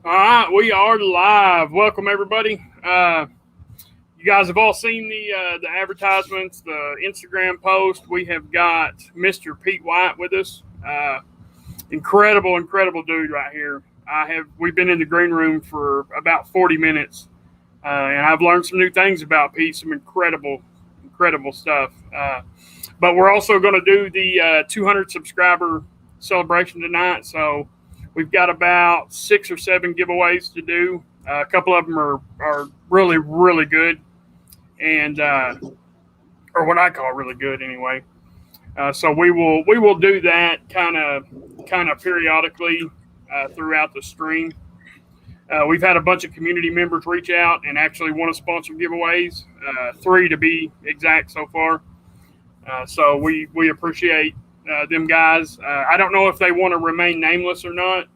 All right, we are live. Welcome everybody. You guys have all seen the advertisements, the Instagram post. We have got Mr. Pete White with us. Incredible dude right here. We've been in the green room for about 40 minutes, and I've learned some new things about Pete. Some incredible stuff. But we're also going to do the 200 subscriber celebration tonight. So we've got about 6 or 7 giveaways to do. A couple of them are really good, and or what I call really good anyway. So we will do that kind of periodically throughout the stream. We've had a bunch of community members reach out and actually want to sponsor giveaways, 3 to be exact so far. So we appreciate them guys. I don't know if they want to remain nameless or not.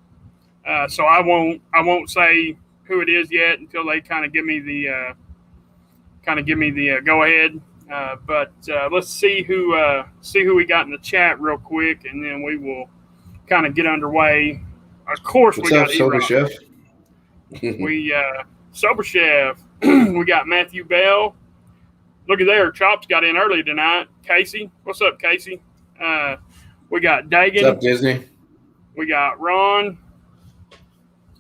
So I won't say who it is yet until they kind of give me the go ahead. But let's see who we got in the chat real quick, and then we will kind of get underway. Of course, What's we up, got Sober Chef? Sober Chef. We got Matthew Bell. Look at there, Chops got in early tonight. Casey, what's up, Casey? We got Dagan. What's up, Disney? We got Ron.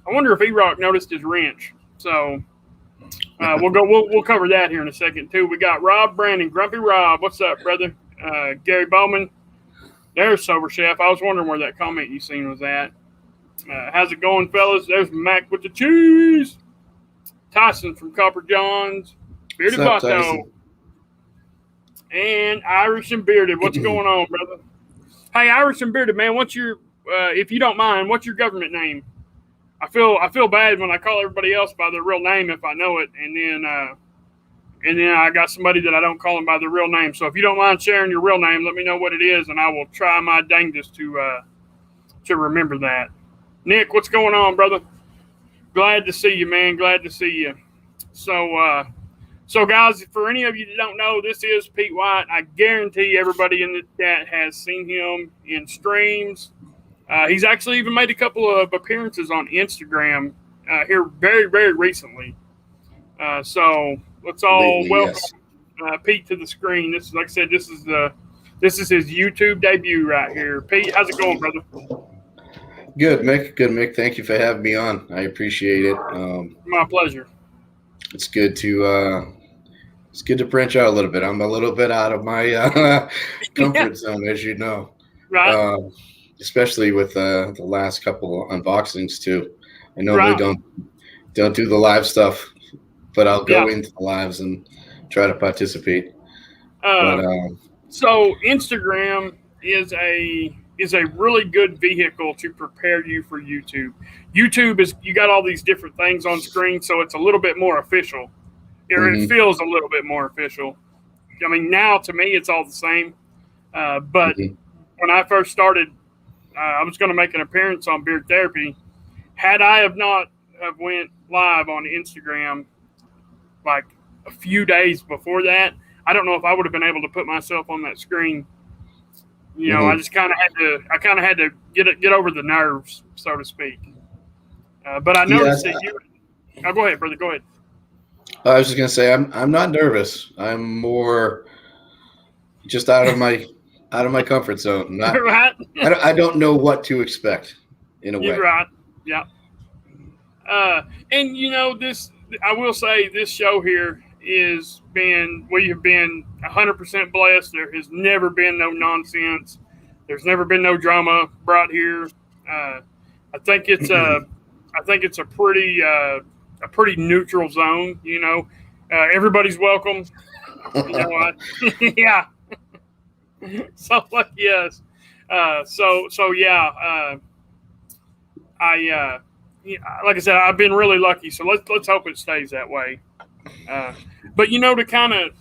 I wonder if E-Rock noticed his wrench. So we'll cover that here in a second too. We got Rob Brandon, Grumpy Rob. What's up, brother? Gary Bowman. There's Sober Chef. I was wondering where that comment you seen was at. How's it going, fellas? There's Mac with the cheese. Tyson from Copper Johns. Bearded Vato. And Irish and Bearded. What's going on, brother? Hey, Irish and Bearded, man, what's your if you don't mind, what's your government name? I feel bad when I call everybody else by their real name if I know it, and then I got somebody that I don't call them by their real name. So if you don't mind sharing your real name, let me know what it is, and I will try my dangest to remember that. Nick, what's going on, brother? Glad to see you, man. Glad to see you. So guys, for any of you that don't know, this is Pete White. I guarantee everybody in the chat has seen him in streams. He's actually even made a couple of appearances on Instagram here very recently. So let's all welcome Pete to the screen. This is, like I said, this is his YouTube debut right here. Pete, how's it going, brother? Good, Mick. Thank you for having me on. I appreciate it. My pleasure. It's good to branch out a little bit. I'm a little bit out of my comfort zone, as you know. Right. Especially with the last couple of unboxings too. I normally don't do the live stuff, but I'll go into the lives and try to participate. So Instagram is a really good vehicle to prepare you for YouTube. YouTube is, you got all these different things on screen, so it's a little bit more official. It feels a little bit more official. I mean, now to me it's all the same. But when I first started, I was going to make an appearance on Beard Therapy. Had I have not have went live on Instagram like a few days before that, I don't know if I would have been able to put myself on that screen. You know, I just kind of had to get over the nerves, so to speak. But I noticed that you. Oh, go ahead, brother. Go ahead. I was just gonna say I'm not nervous. I'm more just out of my comfort zone. Right. I don't know what to expect in a way. You're right. Yeah. And you know, I will say this show here we have been 100% blessed. There has never been no nonsense. There's never been no drama brought here. I think it's a pretty neutral zone. You know, everybody's welcome. You know what? Yeah. So like yes. So yeah. Like I said, I've been really lucky. So let's hope it stays that way. But you know, to kind of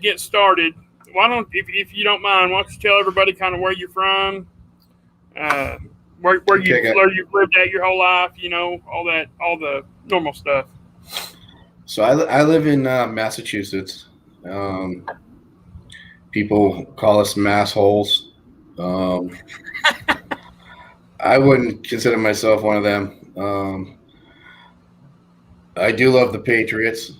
get started, why don't, if you don't mind, why don't you tell everybody kind of where you're from, where you've lived at your whole life, you know, all the normal stuff. So I live in Massachusetts. People call us massholes. I wouldn't consider myself one of them. I do love the Patriots.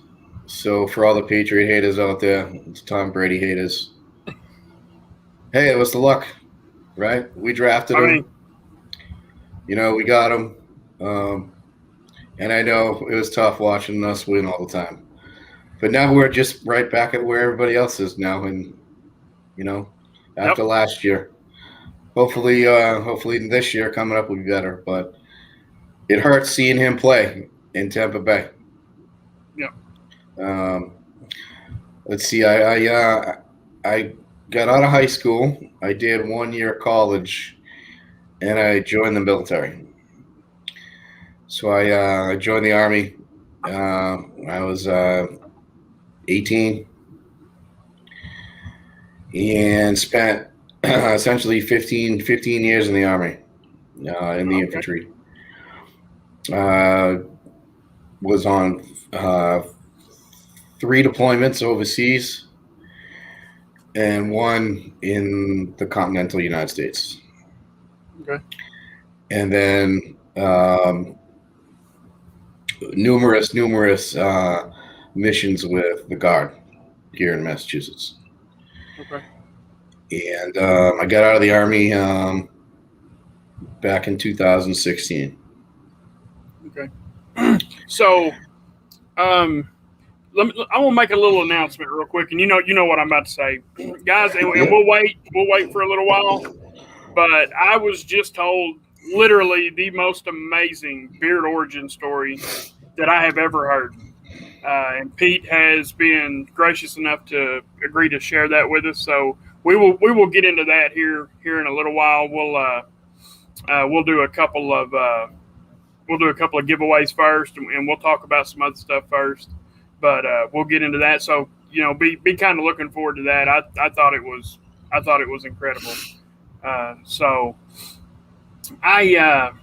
So for all the Patriot haters out there, it's Tom Brady haters. Hey, it was the luck, right? We drafted him. We got him. And I know it was tough watching us win all the time. But now we're just right back at where everybody else is now. And, after last year. Hopefully this year coming up will be better. But it hurts seeing him play in Tampa Bay. Yeah. Let's see. I got out of high school. I did 1 year of college, and I joined the military. So I joined the Army. I was 18 and spent essentially 15 years in the Army, in the infantry. Was on 3 deployments overseas and 1 in the continental United States. Okay. And then numerous missions with the Guard here in Massachusetts. Okay. And I got out of the Army back in 2016. Okay. So, I want to make a little announcement real quick, and you know what I'm about to say, guys. And we'll wait for a little while. But I was just told literally the most amazing Beard origin story that I have ever heard. And Pete has been gracious enough to agree to share that with us. So we will get into that here in a little while. We'll do a couple of giveaways first, and we'll talk about some other stuff first. But we'll get into that. So be kind of looking forward to that. I thought it was incredible. So that's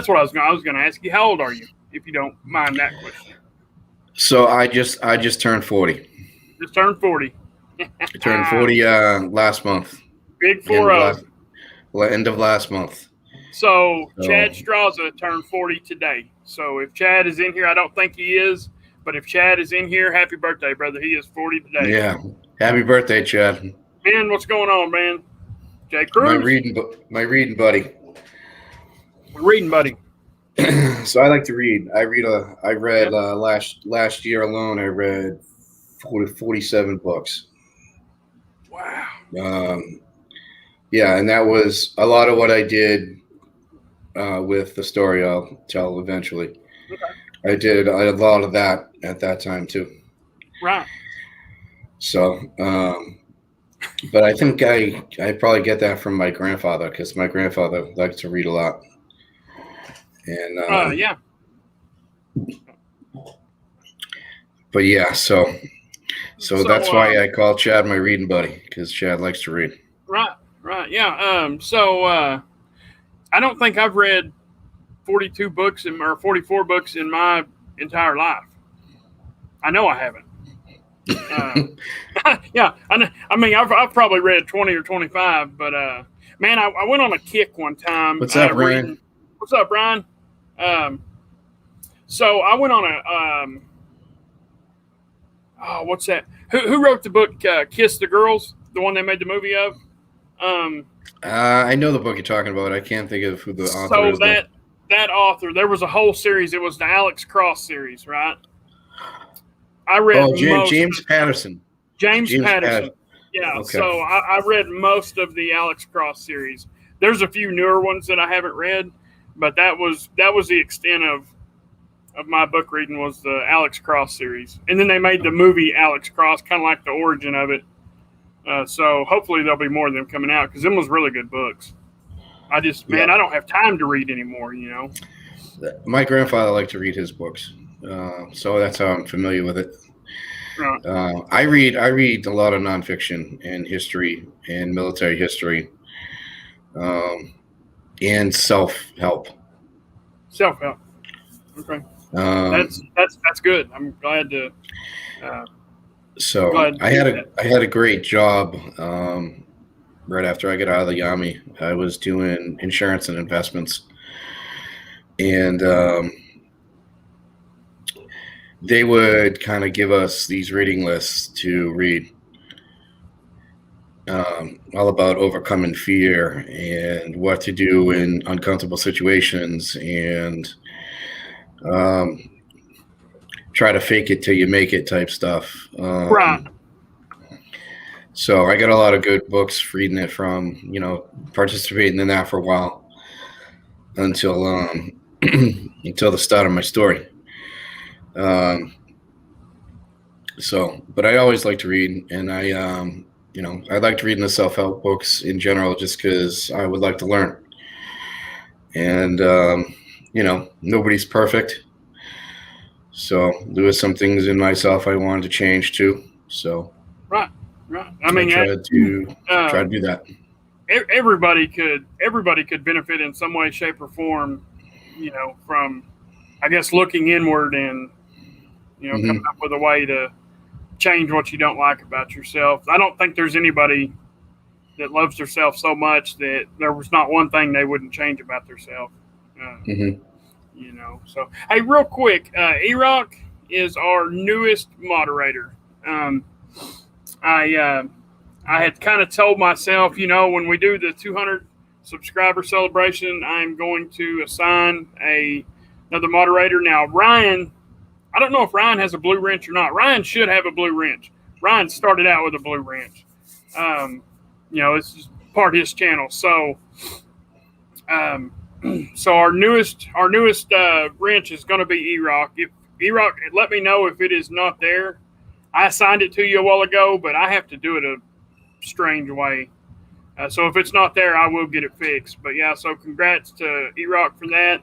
what I was going to ask you. How old are you, if you don't mind that question? So I just turned 40. Just turned 40. I turned 40 last month. Big 4-0. End of last month. So Chad Straza turned 40 today. So if Chad is in here, I don't think he is, but if Chad is in here, happy birthday, brother. He is 40 today. Yeah. Happy birthday, Chad. Ben, what's going on, man? Jay Cruz? My reading buddy. Reading buddy. So I like to read. I read last year alone. I read 47 books. Wow. Yeah, and that was a lot of what I did with the story I'll tell eventually. Okay. I did a lot of that at that time too. Right. So, but I think I probably get that from my grandfather, because my grandfather liked to read a lot. And yeah. But yeah, so that's why I call Chad my reading buddy, because Chad likes to read. Right, yeah. So I don't think I've read 42 books or 44 books in my entire life. I know I haven't. Yeah, I mean, I've probably read 20 or 25, but man, I went on a kick one time. What's up, Brian? What's up, Brian? So I went on a what's that? Who wrote the book Kiss the Girls? The one they made the movie of? I know the book you're talking about. I can't think of who the author is. So that author, there was a whole series. It was the Alex Cross series, right? I read James Patterson. James Patterson. Yeah. Okay. So I read most of the Alex Cross series. There's a few newer ones that I haven't read, but that was the extent of my book reading, was the Alex Cross series. And then they made the movie Alex Cross, kind of like the origin of it. So hopefully there'll be more of them coming out, because them was really good books. I don't have time to read anymore, My grandfather liked to read his books, so that's how I'm familiar with it. Right. I read a lot of nonfiction and history and military history, and self-help. Self-help. Okay. That's good. I'm glad to. So I had a great job right after I got out of the Army. I was doing insurance and investments and they would kind of give us these reading lists to read, all about overcoming fear and what to do in uncomfortable situations, and try to fake it till you make it type stuff. Right. So I got a lot of good books reading it from, participating in that for a while until until the start of my story. But I always like to read, and I liked reading the self-help books in general just because I would like to learn. And, nobody's perfect. So there was some things in myself I wanted to change too. So right. I mean, try to do that. Everybody could benefit in some way, shape, or form, from, I guess, looking inward and, coming up with a way to change what you don't like about yourself. I don't think there's anybody that loves themselves so much that there was not one thing they wouldn't change about themselves. So, hey, real quick, E-Rock is our newest moderator. I had kind of told myself, when we do the 200 subscriber celebration, I'm going to assign another moderator. Now, Ryan, I don't know if Ryan has a blue wrench or not. Ryan should have a blue wrench. Ryan started out with a blue wrench. This is part of his channel. So, so our newest wrench is going to be E-Rock. If E-Rock, let me know if it is not there. I assigned it to you a while ago, but I have to do it a strange way. So if it's not there, I will get it fixed. But yeah, so congrats to E-Rock for that.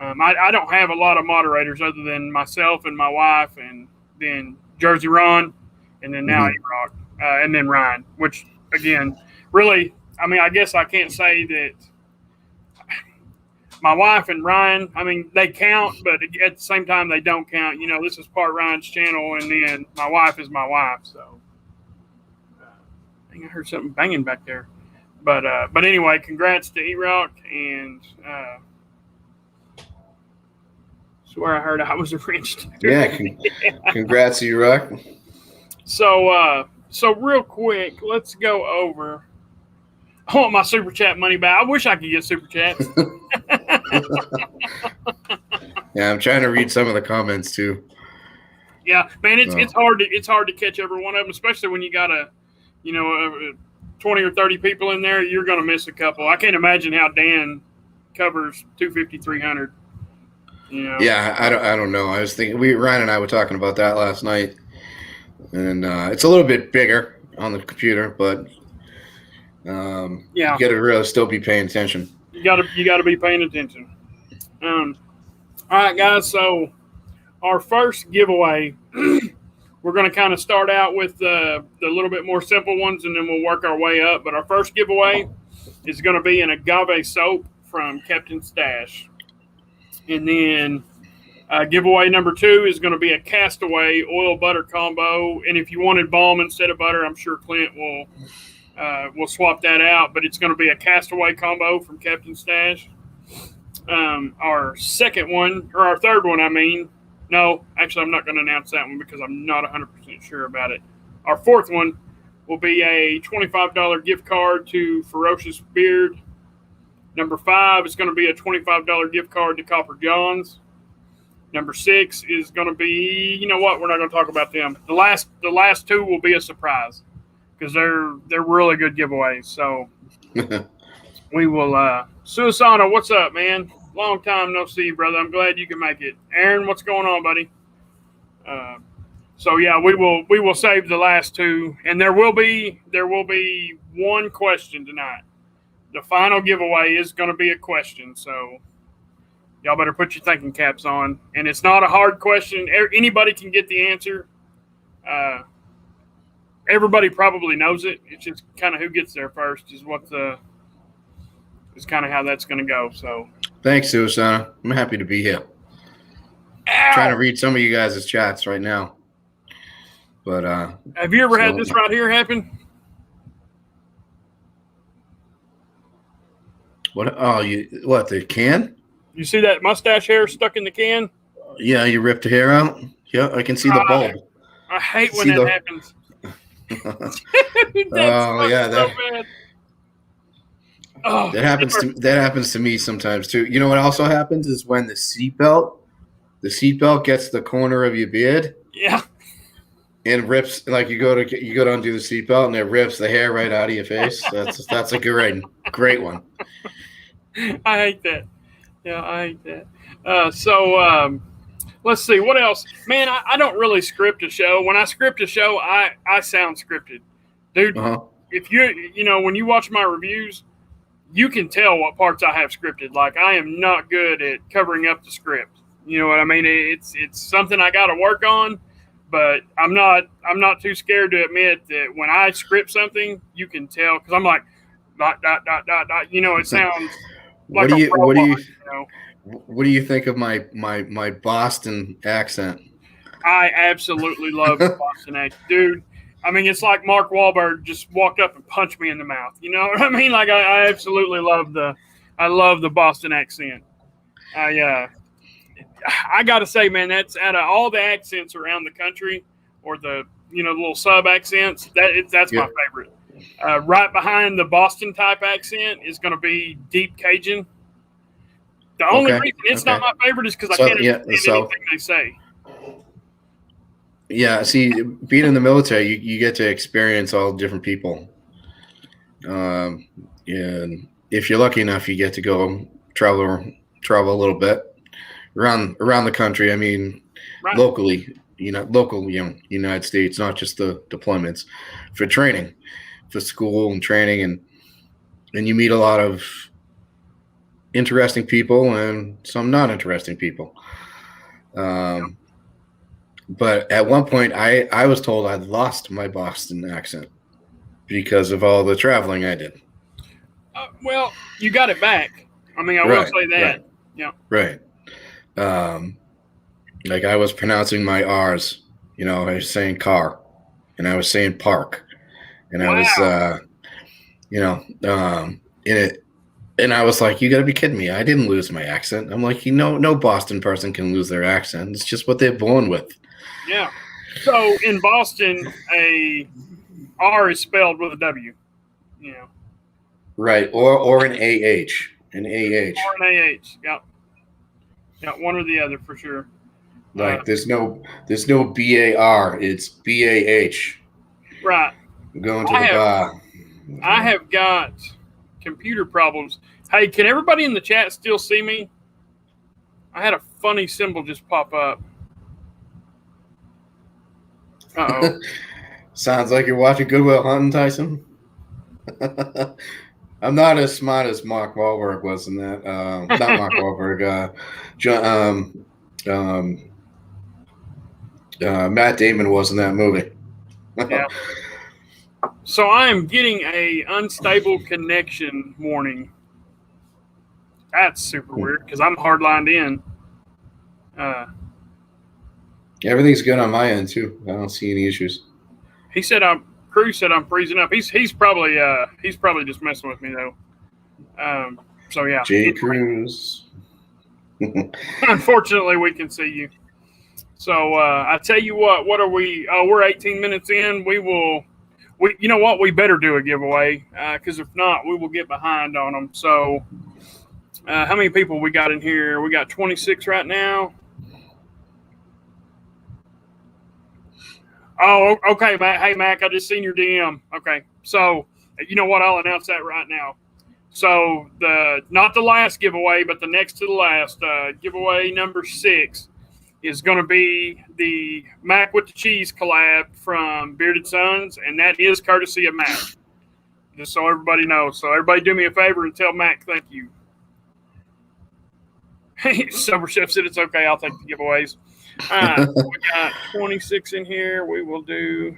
I don't have a lot of moderators other than myself and my wife, and then Jersey Ron, and then now E-Rock, and then Ryan, which again, really, I mean, I guess I can't say that my wife and Ryan, I mean, they count, but at the same time, they don't count. This is part Ryan's channel, and then my wife is my wife. So I think I heard something banging back there. But anyway, congrats to E-Rock, and swear I heard I was a wrench too. Yeah, congrats, E-Rock. So real quick, let's go over. I want my super chat money back. I wish I could get super chats. Yeah, I'm trying to read some of the comments too. Yeah, man, it's hard to catch every one of them, especially when you got 20 or 30 people in there. You're gonna miss a couple. I can't imagine how Dan covers 250, 300. Yeah, I don't know. I was thinking Ryan and I were talking about that last night, and it's a little bit bigger on the computer, but you got to really still be paying attention. You got to be paying attention. All right, guys. So our first giveaway, we're going to kind of start out with the little bit more simple ones, and then we'll work our way up. But our first giveaway is going to be an agave soap from Captain Stash. And then giveaway number 2 is going to be a Castaway oil butter combo. And if you wanted balm instead of butter, I'm sure Clint will swap that out. But it's going to be a Castaway combo from Captain Stash. Our second one, or our third one, I mean. No, actually, I'm not going to announce that one because I'm not 100% sure about it. Our fourth one will be a $25 gift card to Ferocious Beard. Number 5 is going to be a $25 gift card to Copper Johns. Number 6 is going to be, you know what? We're not going to talk about them. The last 2 will be a surprise because they're really good giveaways. So we will. Suasana, what's up, man? Long time no see, brother. I'm glad you can make it. Aaron, what's going on, buddy? So yeah, we will save the last 2, and there will be one question tonight. The final giveaway is going to be a question, so y'all better put your thinking caps on. And it's not a hard question. Anybody can get the answer. Everybody probably knows it. It's just kind of who gets there first is kind of how that's going to go. So thanks, Suasana. I'm happy to be here. I'm trying to read some of you guys' chats right now. But have you ever had this right here happen? What? Oh, what? The can? You see that mustache hair stuck in the can? Yeah, you ripped the hair out. Yeah, I can see the bulb. I hate when See that the- happens. Oh yeah, so bad. Oh, that happens to me sometimes too. You know what also happens is when the seatbelt gets the corner of your beard yeah. and rips, like you go to undo the seatbelt and it rips the hair right out of your face. That's a great one. I hate that. Yeah, I hate that. So let's see what else. Man, I don't really script a show. When I script a show, I sound scripted, dude. Uh-huh. If when you watch my reviews, you can tell what parts I have scripted. Like I am not good at covering up the script. You know what I mean? It's something I got to work on, but I'm not too scared to admit that when I script something, you can tell because I'm like dot dot dot dot dot. It sounds like What do you know? What do you think of my Boston accent? I absolutely love the Boston accent, dude. I mean, it's like Mark Wahlberg just walked up and punched me in the mouth. You know what I mean? Like I absolutely love the Boston accent. I gotta say, man, that's out of all the accents around the country, or the little sub accents. That's my favorite. Right behind the Boston type accent is going to be Deep Cajun. The only reason it's not my favorite is because I can't understand anything they say. Yeah, see, being in the military, you get to experience all different people. And if you're lucky enough, you get to go travel a little bit around the country. I mean, Right. locally, United States, not just the deployments, for training, for school and training, and you meet a lot of interesting people and some not interesting people. But at one point, I was told I'd lost my Boston accent because of all the traveling I did. Well, you got it back. I mean, I will say that. Right. Yeah. Right. Like I was pronouncing my R's. I was saying car, and I was saying park, and I was, in it. And I was like, you got to be kidding me. I didn't lose my accent. I'm like, no Boston person can lose their accent. It's just what they're born with. Yeah. So in Boston, a R is spelled with a W. Right. Or an AH. An AH. Or an AH. Yep. Yeah, one or the other for sure. Like there's no BAR. It's BAH. Right. I'm going to the bar. I have got computer problems. Hey, can everybody in the chat still see me? I had a funny symbol just pop up. Uh-oh. Sounds like you're watching Good Will Hunting, Tyson. I'm not as smart as Mark Wahlberg was in that. Not Mark Wahlberg. Matt Damon was in that movie. Yeah. So I am getting a unstable connection warning. That's super weird because I'm hardlined in. Everything's good on my end too. I don't see any issues. Cruz said I'm freezing up. He's probably just messing with me though. So yeah. J. Cruz. Unfortunately, we can see you. So I tell you what are we? We're 18 minutes in. You know what? We better do a giveaway because if not, we will get behind on them. So how many people we got in here? We got 26 right now. Oh, okay, Mac. Hey, Mac, I just seen your DM. Okay, so you know what? I'll announce that right now. So not the last giveaway, but the next to the last giveaway number 6 is going to be the Mac with the Cheese collab from Bearded Sons, and that is courtesy of Mac. Just so everybody knows. So everybody do me a favor and tell Mac thank you. Sober Chef said it's okay. I'll take the giveaways. We got 26 in here. We will do.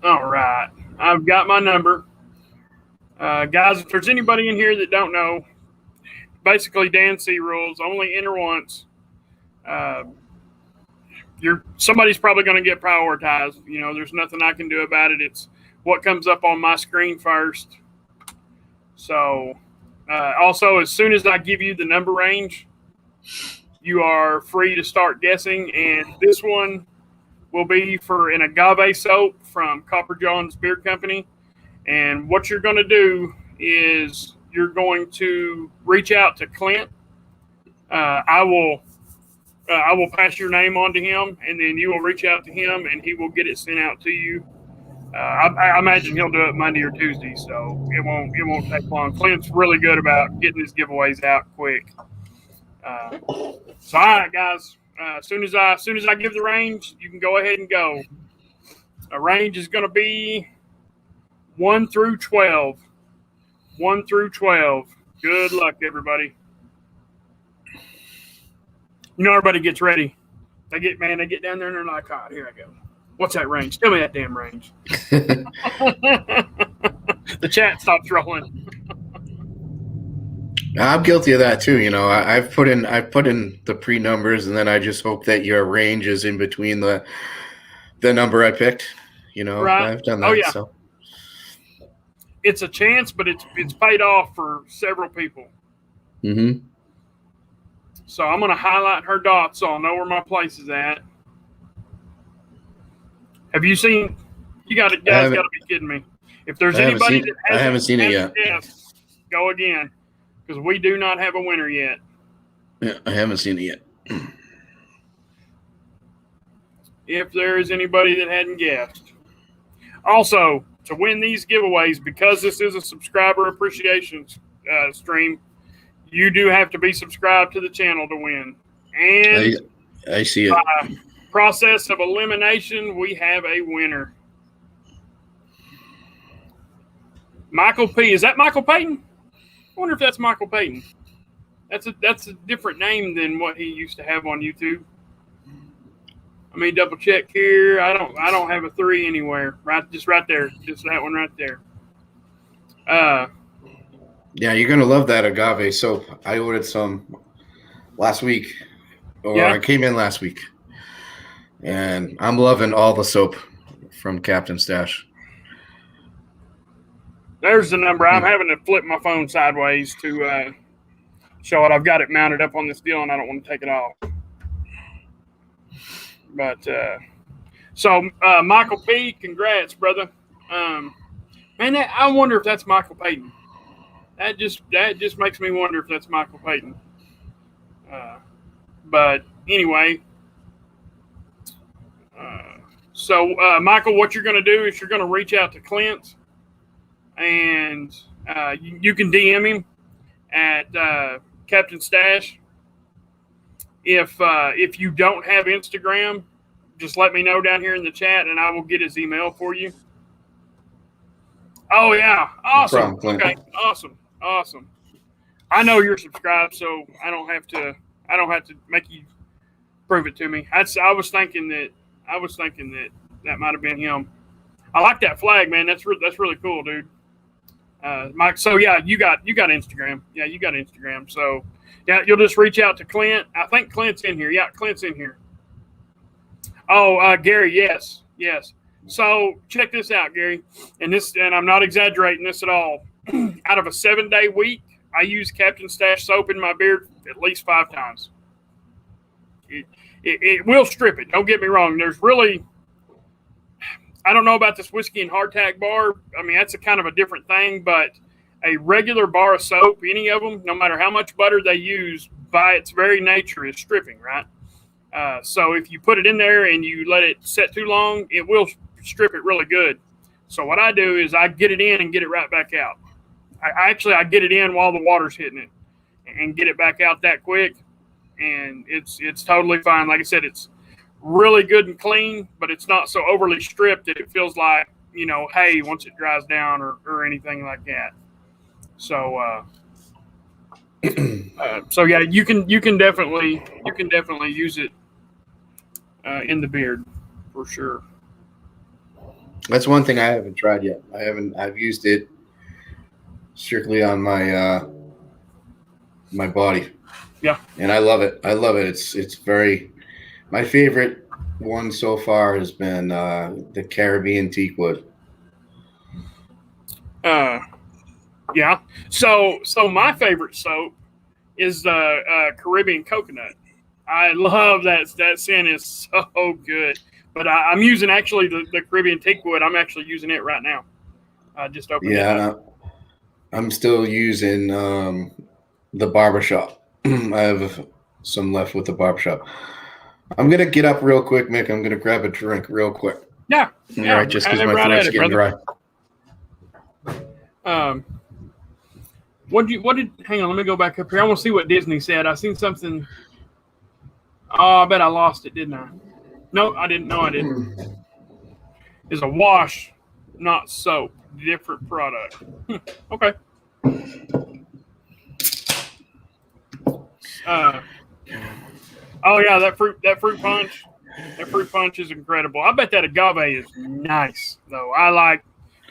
All right. I've got my number. Guys, if there's anybody in here that don't know, basically Dan C rules, only enter once. somebody's probably going to get prioritized. You know, there's nothing I can do about it. It's what comes up on my screen first. So, also, as soon as I give you the number range, you are free to start guessing. And this one will be for an agave soap from Copper John's Beard Company. And what you're going to do is you're going to reach out to Clint. I will pass your name on to him, and then you will reach out to him, and he will get it sent out to you. I imagine he'll do it Monday or Tuesday, so it won't take long. Clint's really good about getting his giveaways out quick. So all right, guys. As soon as I give the range, you can go ahead and go. A range is going to be 1 through 12. 1 through 12. Good luck, everybody. You know, everybody gets ready. They get down there and they're like, "Oh, here I go. What's that range? Tell me that damn range." The chat stops rolling. I'm guilty of that too. You know, I've put in the pre numbers, and then I just hope that your range is in between the number I picked. You know, right. I've done that. Oh, yeah. So it's a chance, but it's paid off for several people. Mm-hmm. So I'm going to highlight her dots so I'll know where my place is at. Have you seen? You guys got to be kidding me. If there's anybody that hasn't, I haven't seen it yet. Yes, go again, because we do not have a winner yet. Yeah, I haven't seen it yet. If there is anybody that hadn't guessed. Also, to win these giveaways, because this is a subscriber appreciation stream, you do have to be subscribed to the channel to win. And I see it. By process of elimination, we have a winner. Michael P. Is that Michael Payton? I wonder if that's Michael Payton. That's a different name than what he used to have on YouTube. Let me double check here. I don't have a 3 anywhere. Right there. Just that one right there. Yeah, you're gonna love that agave soap. I ordered some last week, I came in last week, and I'm loving all the soap from Captain Stash. There's the number. I'm having to flip my phone sideways to show it. I've got it mounted up on this deal, and I don't want to take it off. But so Michael P., congrats, brother. Man, I wonder if that's Michael Payton. That just makes me wonder if that's Michael Payton. But anyway, so Michael, what you're going to do is you're going to reach out to Clint, and you can DM him at Captain Stash. If you don't have Instagram, just let me know down here in the chat, and I will get his email for you. Oh yeah, awesome. No problem, okay, awesome. I know you're subscribed, so I don't have to make you prove it to me. I was thinking that might have been him. I like that flag, man. That's really cool, dude. Mike. So yeah, you got Instagram. Yeah, you got Instagram. So yeah, you'll just reach out to Clint. I think Clint's in here. Yeah, Clint's in here. Oh, Gary, yes. So check this out, Gary. And I'm not exaggerating this at all. Out of a 7-day week, I use Captain Stash soap in my beard at least 5 times. It will strip it. Don't get me wrong. There's really, I don't know about this whiskey and hardtack bar. I mean, that's a kind of a different thing, but a regular bar of soap, any of them, no matter how much butter they use, by its very nature is stripping, right? So if you put it in there and you let it set too long, it will strip it really good. So what I do is I get it in and get it right back out. I get it in while the water's hitting it and get it back out that quick. And it's totally fine. Like I said, it's really good and clean, but it's not so overly stripped that it feels like, hay once it dries down or anything like that. So, so yeah, you can definitely use it in the beard for sure. That's one thing I haven't tried yet. I've used it strictly on my my body. Yeah. And I love it. It's very my favorite one so far has been the Caribbean teakwood. Yeah. So my favorite soap is the Caribbean coconut. I love that. That scent is so good. But I'm using actually the Caribbean teakwood. I'm actually using it right now. I just opened it up. Yeah, I'm still using the barbershop. I have some left with the barbershop. I'm gonna get up real quick, Mick. I'm gonna grab a drink real quick. Yeah. All right, just because my right throat's at it, getting brother. dry. Hang on, let me go back up here. I want to see what Disney said. I seen something. Oh, I bet I lost it, didn't I? No, I didn't. No, I didn't. It's a wash, not soap. Different product. Okay. Oh yeah, that fruit punch. That fruit punch is incredible. I bet that agave is nice though. I like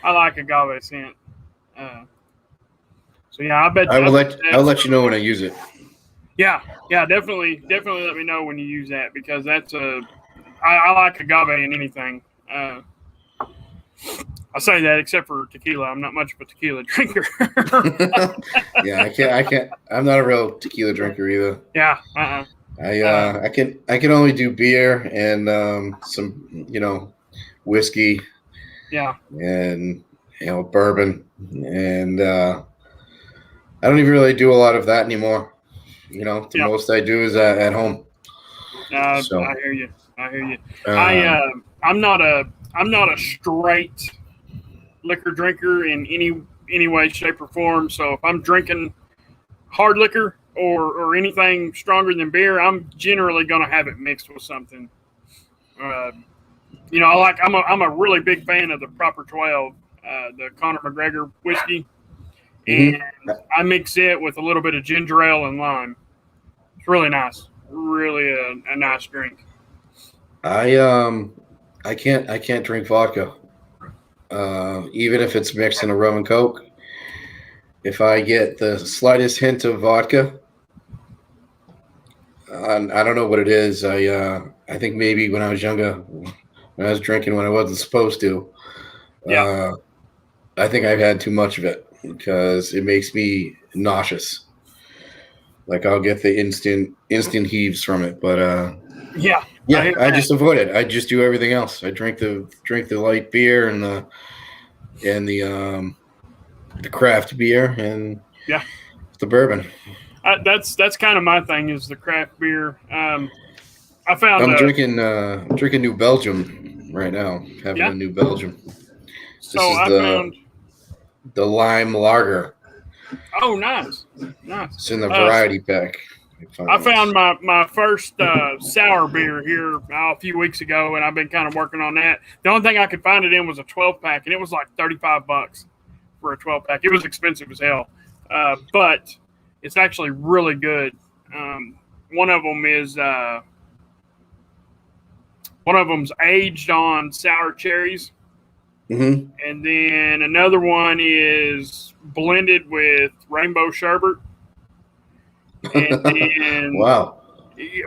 agave scent. So yeah, I bet I'll let you know when I use it. Yeah, definitely let me know when you use that because that's I like agave in anything. I say that except for tequila. I'm not much of a tequila drinker. Yeah, I can't. I'm not a real tequila drinker either. Yeah. I can only do beer and some whiskey. Yeah. And bourbon, and I don't even really do a lot of that anymore. The most I do is at home. So, I hear you. I'm not a straight liquor drinker in any way, shape, or form. So if I'm drinking hard liquor or anything stronger than beer, I'm generally going to have it mixed with something. I'm a really big fan of the Proper 12, the Conor McGregor whiskey, and I mix it with a little bit of ginger ale and lime. It's really nice, really a nice drink. I can't drink vodka, even if it's mixed in a rum and coke. If I get the slightest hint of vodka, I don't know what it is. I think maybe when I was younger, when I was drinking when I wasn't supposed to, I think I've had too much of it because it makes me nauseous. Like I'll get the instant heaves from it, but I just avoid it. I just do everything else. I drink the light beer and the craft beer and the bourbon. That's kind of my thing is the craft beer. I'm drinking New Belgium right now. Having a New Belgium. So I found the lime lager. Oh, nice. It's in the variety pack. I found my first sour beer here a few weeks ago, and I've been kind of working on that. The only thing I could find it in was a 12-pack, and it was like $35 for a 12-pack. It was expensive as hell, but it's actually really good. One of them's aged on sour cherries. Mm-hmm. And then another one is blended with rainbow sherbet. And then, wow.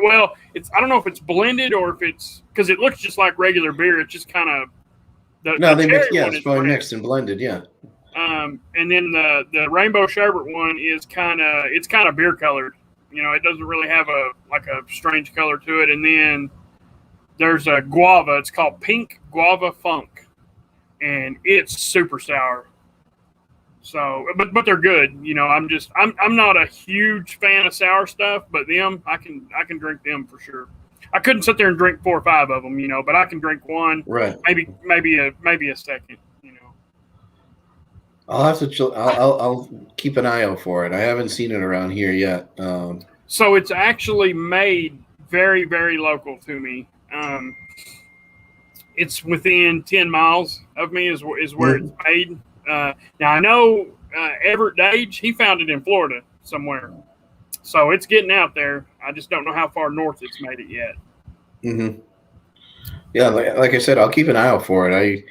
Well, I don't know if it's blended or if it's because it looks just like regular beer. It's just kind of it's probably mixed and blended, yeah. And then the rainbow sherbet one is kind of beer colored. It doesn't really have a strange color to it. And then there's a guava. It's called Pink Guava Funk. And it's super sour. So, but they're good. I'm not a huge fan of sour stuff, but them I can drink them for sure. I couldn't sit there and drink 4 or 5 of them, but I can drink one, right? Maybe a second, I'll have to. I'll keep an eye out for it. I haven't seen it around here yet. So it's actually made very, very local to me. It's within 10 miles of me is where it's made. Now I know Everett Dage, he found it in Florida somewhere. So it's getting out there. I just don't know how far north it's made it yet. Mm-hmm. Yeah, like I said, I'll keep an eye out for it.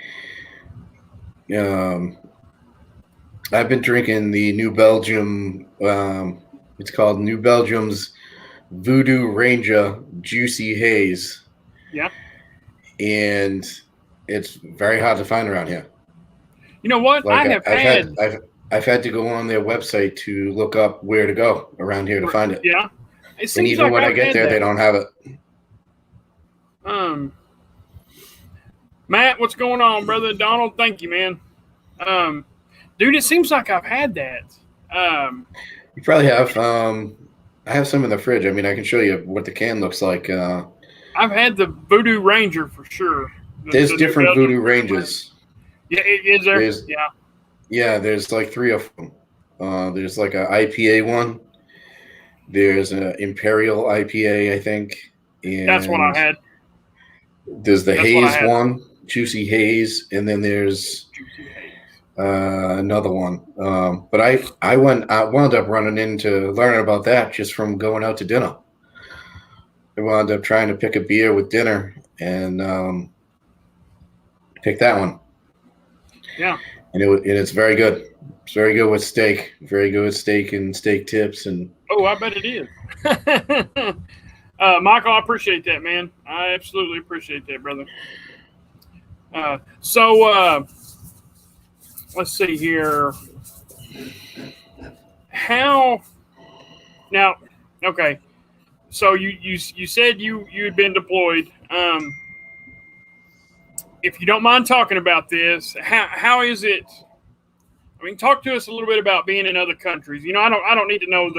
I've been drinking the New Belgium. It's called New Belgium's Voodoo Ranger Juicy Haze. Yeah. and it's very hard to find around here. You know what? Like I've had to go on their website to look up where to go around here to find it. Yeah. It And seems even like when I I've get had there, that. they don't have it. Matt, what's going on, brother? Donald, thank you, man. Dude, it seems like I've had that. You probably have. I have some in the fridge. I mean, I can show you what the can looks like. I've had the Voodoo Ranger for sure. There's The different Belgian Voodoo Ranges. Yeah, is there? There's, yeah. Yeah, there's like 3 of them. There's like a IPA one. There's an Imperial IPA, I think. And That's what I had. There's the Haze one, Juicy Haze, and then there's another one. But I wound up running into learning about that just from going out to dinner. I wound up trying to pick a beer with dinner and pick that one. Yeah. And it's very good. It's very good with steak. Very good with steak and steak tips. And oh, I bet it is. Michael, I appreciate that, man. I absolutely appreciate that, brother. So let's see here. How now? Okay, so you said you had been deployed. If you don't mind talking about this, how is it? I mean, talk to us a little bit about being in other countries. You know, I don't need to know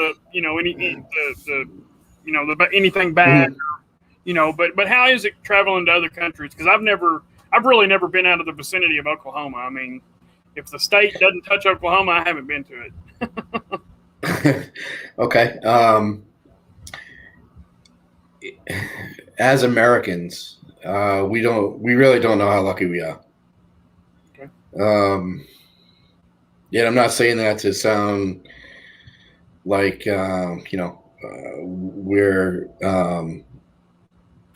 anything bad, but how is it traveling to other countries? Because I've really never been out of the vicinity of Oklahoma. I mean, if the state doesn't touch Oklahoma, I haven't been to it. Okay. As Americans, we really don't know how lucky we are. Okay. Yet I'm not saying that to sound like we're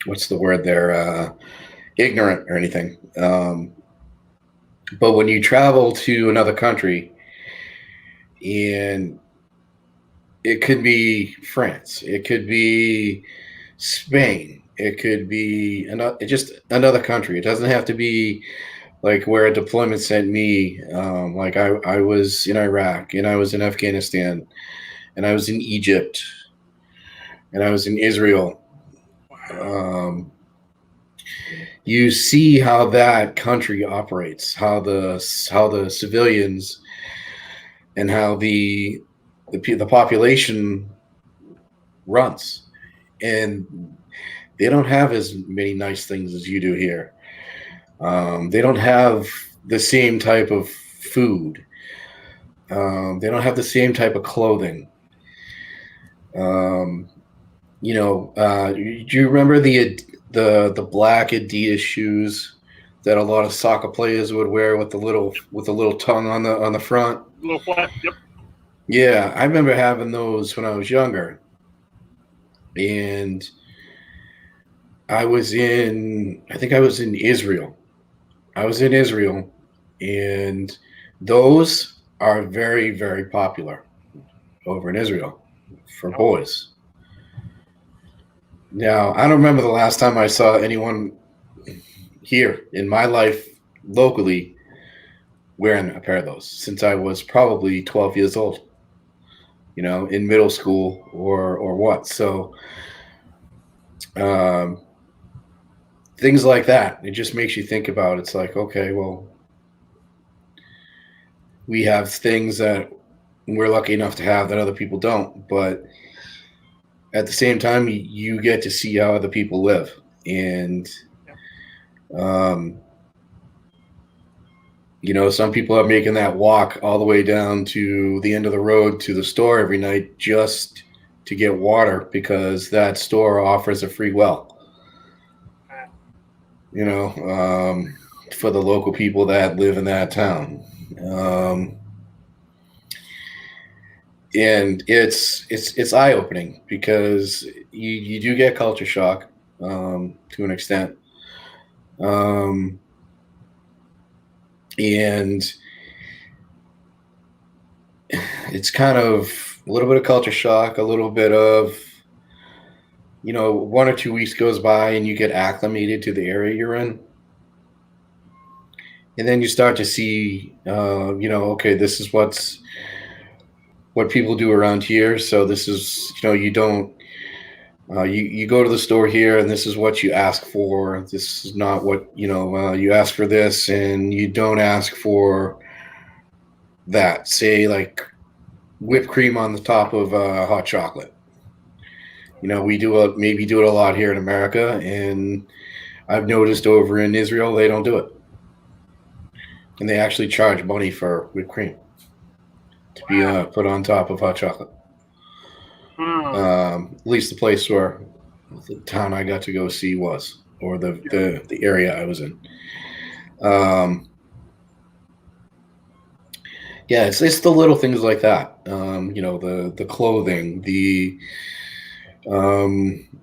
what's the word there? Ignorant or anything. But when you travel to another country, and it could be France, it could be Spain, it could be just another country. It doesn't have to be like where a deployment sent me. Like I was in Iraq, and I was in Afghanistan, and I was in Egypt, and I was in Israel. You see how that country operates, how the civilians and how the population runs, and they don't have as many nice things as you do here. They don't have the same type of food. They don't have the same type of clothing. Do you remember the black Adidas shoes that a lot of soccer players would wear with the little tongue on the front? A little flat. Yep. Yeah, I remember having those when I was younger, and I think I was in Israel. I was in Israel, and those are very, very popular over in Israel for boys. Now, I don't remember the last time I saw anyone here in my life locally wearing a pair of those since I was probably 12 years old, in middle school or what. So things like that, it just makes you think about, it's like, okay, well, we have things that we're lucky enough to have that other people don't, but at the same time, you get to see how other people live. And, some people are making that walk all the way down to the end of the road to the store every night just to get water because that store offers a free well. For the local people that live in that town. And it's eye-opening because you do get culture shock to an extent. And it's kind of a little bit of culture shock, a little bit of 1 or 2 weeks goes by and you get acclimated to the area you're in. And then you start to see, okay, this is what people do around here. So this is, you don't, you go to the store here and this is what you ask for. This is not what, you ask for this and you don't ask for that. Say like whipped cream on the top of hot chocolate. We maybe do it a lot here in America, and I've noticed over in Israel they don't do it, and they actually charge money for whipped cream to be put on top of hot chocolate. At least the place where the town I got to go see was, or the area I was in. Yeah, it's the little things like that. The clothing,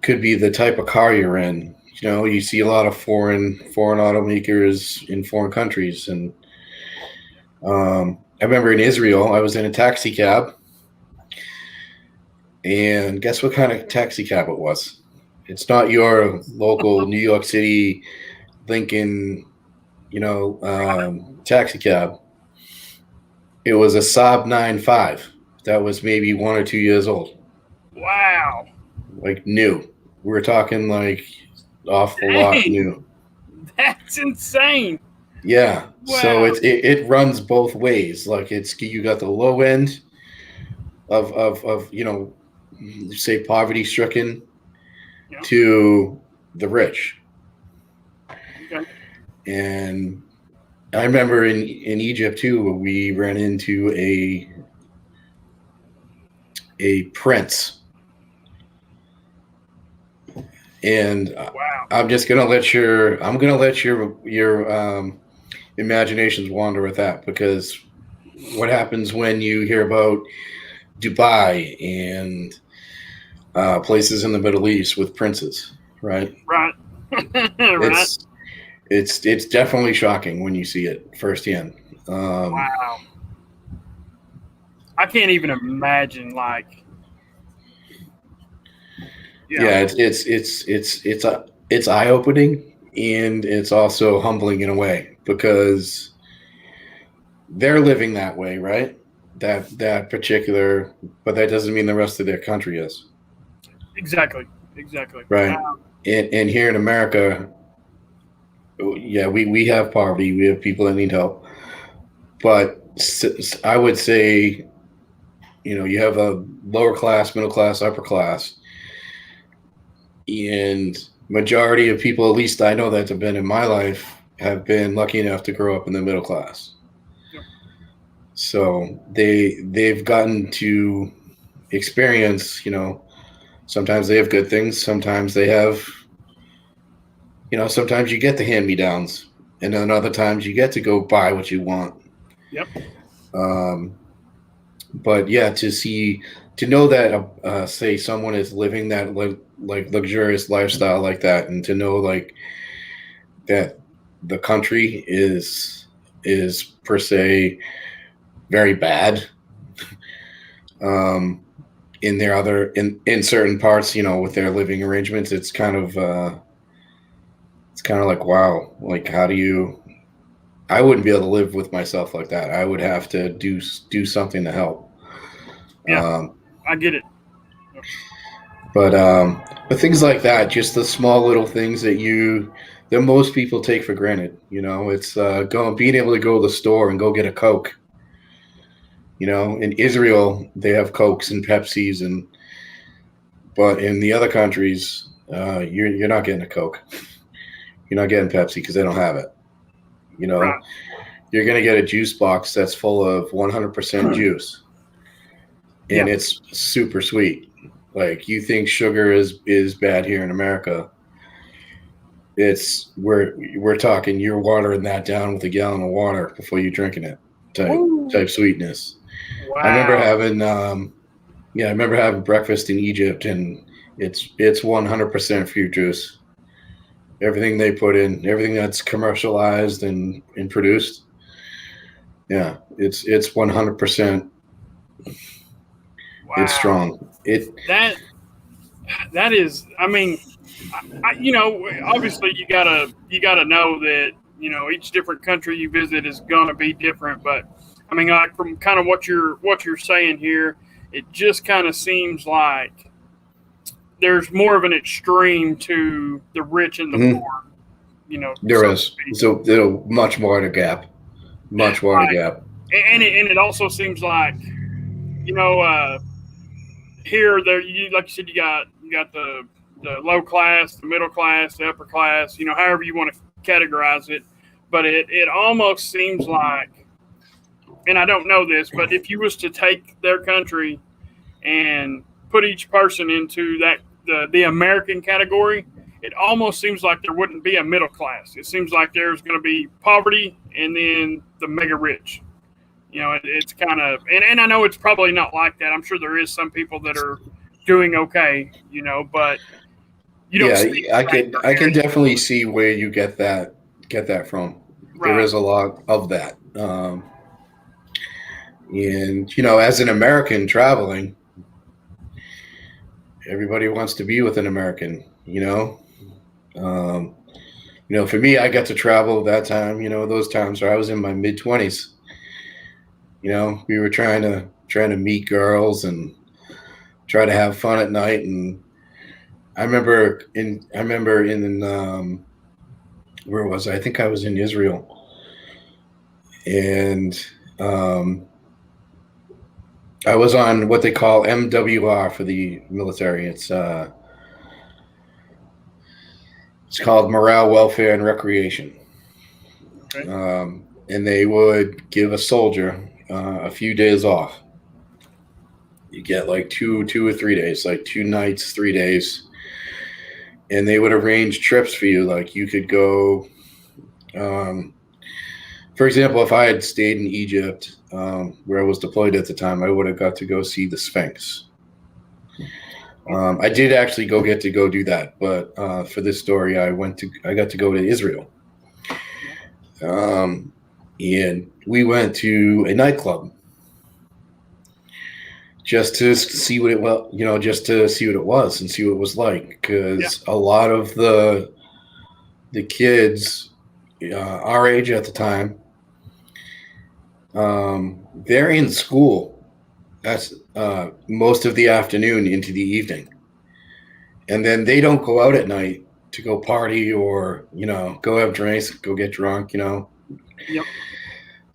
could be the type of car you're in. You see a lot of foreign automakers in foreign countries, and I remember in Israel, I was in a taxi cab, and guess what kind of taxi cab it was? It's not your local New York City Lincoln, taxi cab. It was a Saab 9.5 that was maybe 1 or 2 years old. Wow. Like new. We're talking like off the lot new. That's insane. Yeah. Wow. So it runs both ways. Like you got the low end of say poverty stricken to the rich. Okay. And I remember in Egypt too, we ran into a prince. And wow. I'm gonna let your imaginations wander with that, because what happens when you hear about Dubai and places in the Middle East with princes, right? Right. Right. It's definitely shocking when you see it firsthand. Wow. I can't even imagine, like. Yeah, it's eye opening, and it's also humbling in a way, because they're living that way, right? That particular, but that doesn't mean the rest of their country is. Exactly. Right. And here in America, yeah, we have poverty. We have people that need help. But I would say, you have a lower class, middle class, upper class. And majority of people, at least I know that have been in my life, have been lucky enough to grow up in the middle class. Yep. So they've gotten to experience, sometimes they have good things, sometimes they have, sometimes you get the hand-me-downs, and then other times you get to go buy what you want. Yep. But yeah, to know that say someone is living that like luxurious lifestyle like that, and to know like that the country is per se very bad in their in certain parts, with their living arrangements, it's kind of like, wow, like I wouldn't be able to live with myself like that. I would have to do something to help. Yeah, I get it. But things like that, just the small little things that most people take for granted. It's being able to go to the store and go get a Coke. In Israel they have Cokes and Pepsis, but in the other countries, you're not getting a Coke. You're not getting Pepsi because they don't have it. Right. You're going to get a juice box that's full of 100% juice, and it's super sweet. Like, you think sugar is bad here in America. We're talking, you're watering that down with a gallon of water before you're drinking it type sweetness. Wow. I remember having breakfast in Egypt, and it's 100% fruit juice. Everything they put in, everything that's commercialized and produced. Yeah, it's 100%. Wow. It's strong. That is, I mean, obviously you gotta know that each different country you visit is gonna be different. But I mean, like from kind of what you're saying here, it just kind of seems like there's more of an extreme to the rich and the Mhm. poor. There So to is. speak. So there's much wider gap. Much wider Right. gap. And it also seems like you know here there you like you said you got the low class, the middle class, the upper class, however you want to categorize it. But it almost seems like, and I don't know this, but if you was to take their country and put each person into that the American category, it almost seems like there wouldn't be a middle class. It seems like there's going to be poverty and then the mega rich. It's kind of, and I know it's probably not like that. I'm sure there is some people that are doing okay, but you don't Yeah, see the I same can variation. definitely see where you get that from. There Right. is a lot of that. And as an American traveling, everybody wants to be with an American. Um, for me, I got to travel that time. Those times where I was in my mid 20s. We were trying to meet girls and try to have fun at night. And I remember in where was I? I think I was in Israel, and um, I was on what they call MWR for the military. It's called Morale, Welfare, and Recreation. Okay. And they would give a soldier a few days off. You get like 2 or 3 days, like 2 nights, 3 days, and they would arrange trips for you. Like you could go. Um, for example, if I had stayed in Egypt, where I was deployed at the time, I would have got to go see the Sphinx. I did actually get to go do that, but for this story, I got to go to Israel, um, and we went to a nightclub just to see what it was, just to see what it was and see what it was like, Yeah. because a lot of the kids our age at the time, they're in school. That's most of the afternoon into the evening, and then they don't go out at night to go party or go have drinks, go get drunk, Yep.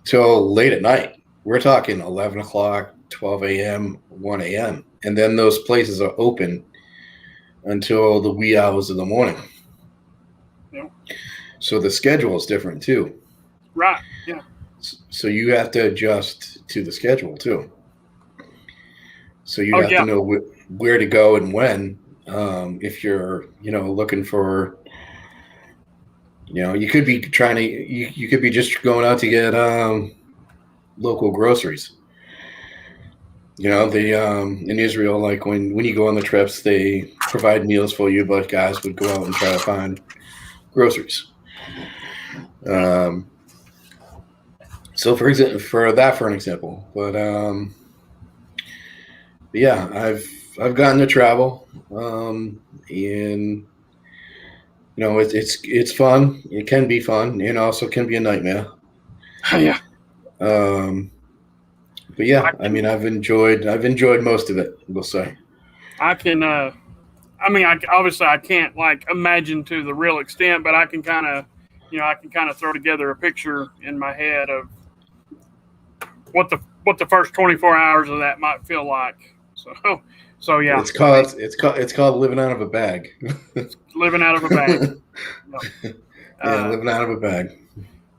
till late at night. We're talking 11 o'clock, 12 a.m., 1 a.m., and then those places are open until the wee hours of the morning. Yep. So the schedule is different too. Right. Yeah. So you have to adjust to the schedule too. So you Oh have to yeah. know where to go and when. If you're, looking for, you could be trying to, you could be just going out to get local groceries. In Israel, like when you go on the trips, they provide meals for you, but guys would go out and try to find groceries. Um, so for an example, but yeah, I've gotten to travel, and it's fun. It can be fun, and also can be a nightmare. Yeah. Um, but yeah, I I can. mean, I've enjoyed most of it. We'll say. I can. I mean, obviously I can't like imagine to the real extent, but I can kind of throw together a picture in my head of what the first 24 hours of that might feel like. So yeah, I mean, It's called living out of a bag. living out of a bag. No. Yeah, Uh, living out of a bag.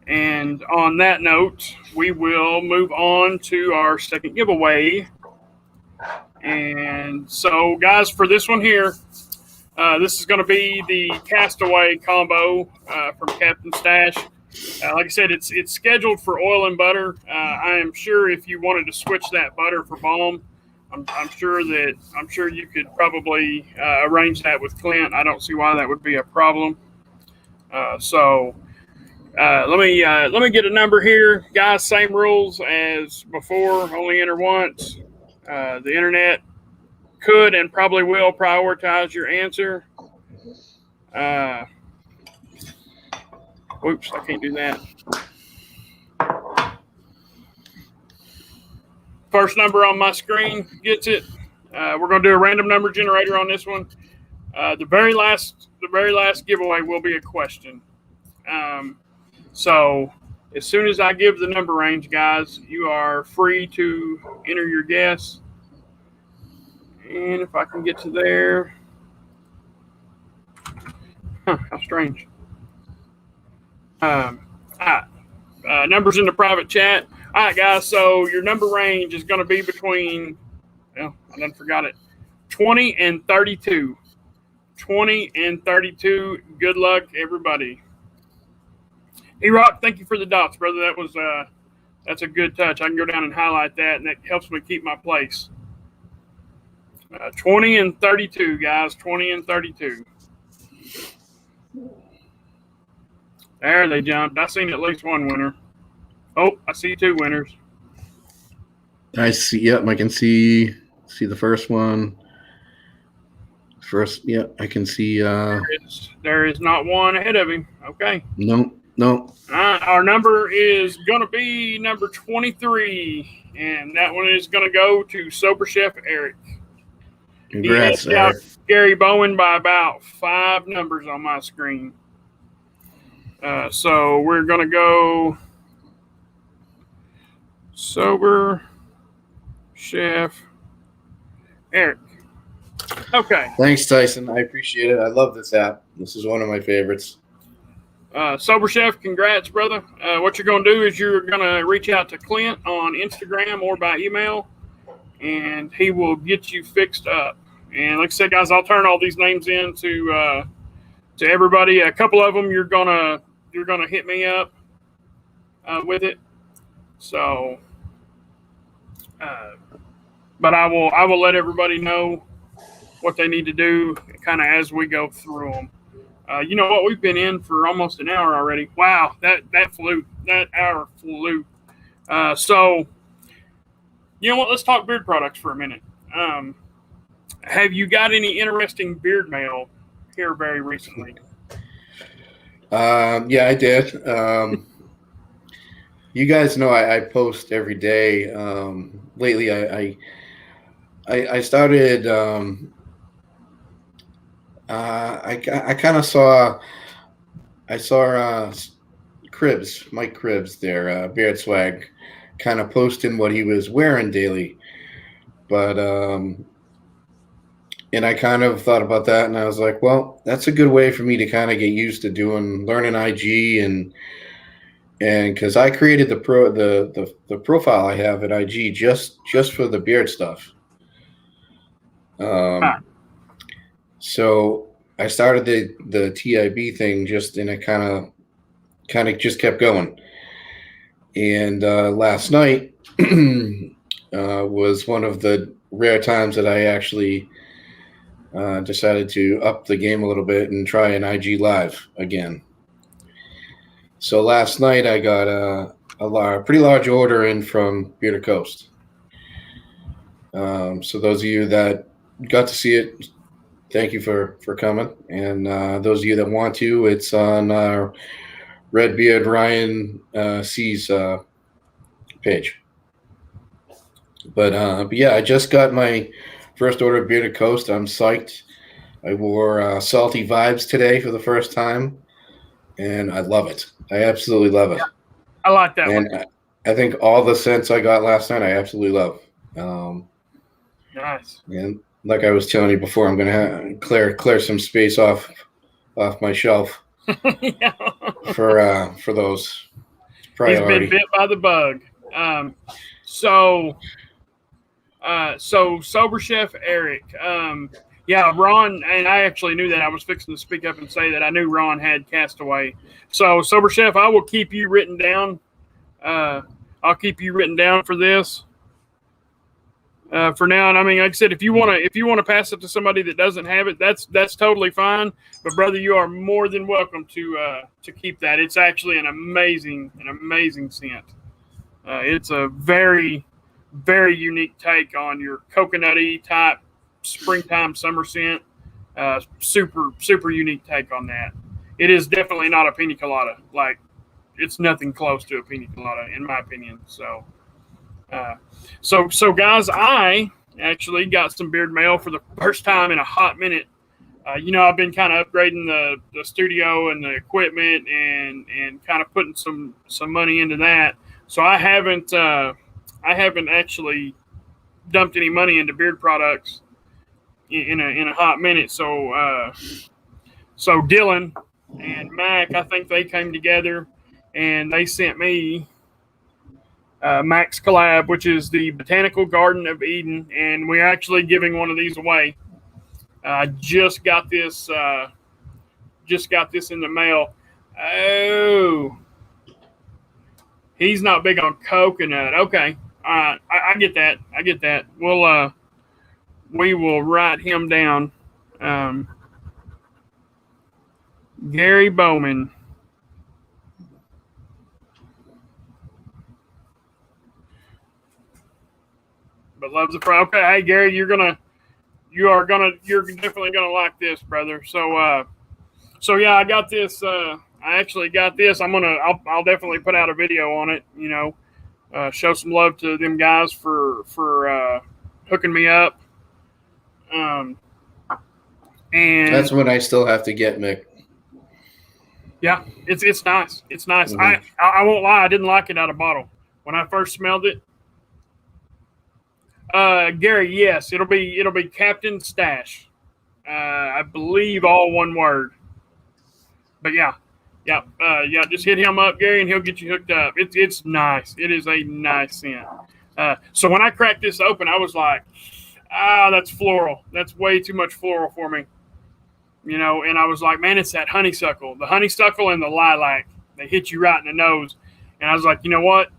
and on that note, we will move on to our second giveaway. And so, guys, for this one here, this is going to be the Castaway combo from Captain Stash. Like I said, it's scheduled for oil and butter. I am sure if you wanted to switch that butter for balm, I'm sure you could probably arrange that with Clint. I don't see why that would be a problem. So let me get a number here, guys. Same rules as before. Only enter once. The internet could and probably will prioritize your answer. Oops, I can't do that. First number on my screen gets it. We're going to do a random number generator on this one. The very last giveaway will be a question. So as soon as I give the number range, guys, you are free to enter your guess. And if I can get to there. How strange. Numbers in the private chat. All right, guys, so your number range is going to be between, well, I done forgot it, 20 and 32. 20 and 32. Good luck, everybody. E-Rock, thank you for the dots, brother. That's a good touch. I can go down and highlight that, and that helps me keep my place. 20 and 32, guys. 20 and 32. There they jumped. I seen at least one winner. Oh, I see two winners. I see. Yep, I can see the first one. First, yeah, I can see. There is not one ahead of him. Okay. No. Our number is going to be number 23, and that one is going to go to Sober Chef Eric. Congrats, he Eric. Gary Bowen by about 5 numbers on my screen. So we're going to go Sober Chef Eric. Okay. Thanks, Tyson. I appreciate it. I love this app. This is one of my favorites. Sober Chef, congrats, brother. What you're going to do is you're going to reach out to Clint on Instagram or by email, and he will get you fixed up. And like I said, guys, I'll turn all these names in to everybody. A couple of them you're gonna hit me up with it. So, but I will let everybody know what they need to do kind of as we go through them. You know what? We've been in for almost an hour already. Wow, that flew. That hour flew. So, you know what? Let's talk beard products for a minute. Have you got any interesting beard mail here very recently? Yeah, I did. You guys know I post every day. Lately, I started. I kind of saw. I saw Cribs, Mike Cribs, there, Beard Swag, kind of posting what he was wearing daily, but and I kind of thought about that, and I was like, well, that's a good way for me to kind of get used to learning IG, and because I created the profile I have at IG just for the beard stuff. So I started the TIB thing and it kind of just kept going. And last night was one of the rare times that I actually decided to up the game a little bit and try an IG live again. So last night I got a pretty large order in from Bearded Coast. So those of you that got to see it, thank you for coming. And those of you that want to, it's on Redbeard Ryan C's page. But yeah, I just got my first order of Bearded Coast. I'm psyched. I wore Salty Vibes today for the first time, and I love it. I absolutely love it. Yeah, I like that one. I think all the scents I got last night, I absolutely love. Nice. And like I was telling you before, I'm going to clear some space off my shelf Yeah. for those. Priority. He's been bit by the bug. So Sober Chef Eric. Yeah, Ron, and I actually knew that. I was fixing to speak up and say that I knew Ron had Castaway. So Sober Chef, I will keep you written down. I'll keep you written down for this. For now, and I mean, like I said, if you want to pass it to somebody that doesn't have it, that's totally fine. But brother, you are more than welcome to keep that. It's actually an amazing scent. It's a very, very unique take on your coconutty type springtime summer scent. Super, super unique take on that. It is definitely not a pina colada. Like, it's nothing close to a pina colada, in my opinion. So, so guys, I actually got some beard mail for the first time in a hot minute. I've been kind of upgrading the studio and the equipment and kind of putting some money into that. So I haven't actually dumped any money into beard products in a hot minute. So so Dylan and Mac, I think they came together and they sent me Mac's Collab, which is the Botanical Garden of Eden, and we're actually giving one of these away. I just got this in the mail. Oh, he's not big on coconut. Okay, all right, I get that. I get that. We will write him down. Gary Bowman. But loves the fry. Okay, hey Gary, you're definitely gonna like this, brother. So yeah, I got this. I actually got this. I'll definitely put out a video on it. Show some love to them guys for hooking me up. And That's what I still have to get, Mick. Yeah, it's nice. It's nice. Mm-hmm. I won't lie, I didn't like it out of bottle when I first smelled it. Gary, yes, it'll be Captain Stash. I believe all one word. But yeah, just hit him up, Gary, and he'll get you hooked up. It's nice. It is a nice scent. So when I cracked this open, I was like, that's floral. That's way too much floral for me. And I was like, man, it's that honeysuckle. The honeysuckle and the lilac. They hit you right in the nose. And I was like, you know what?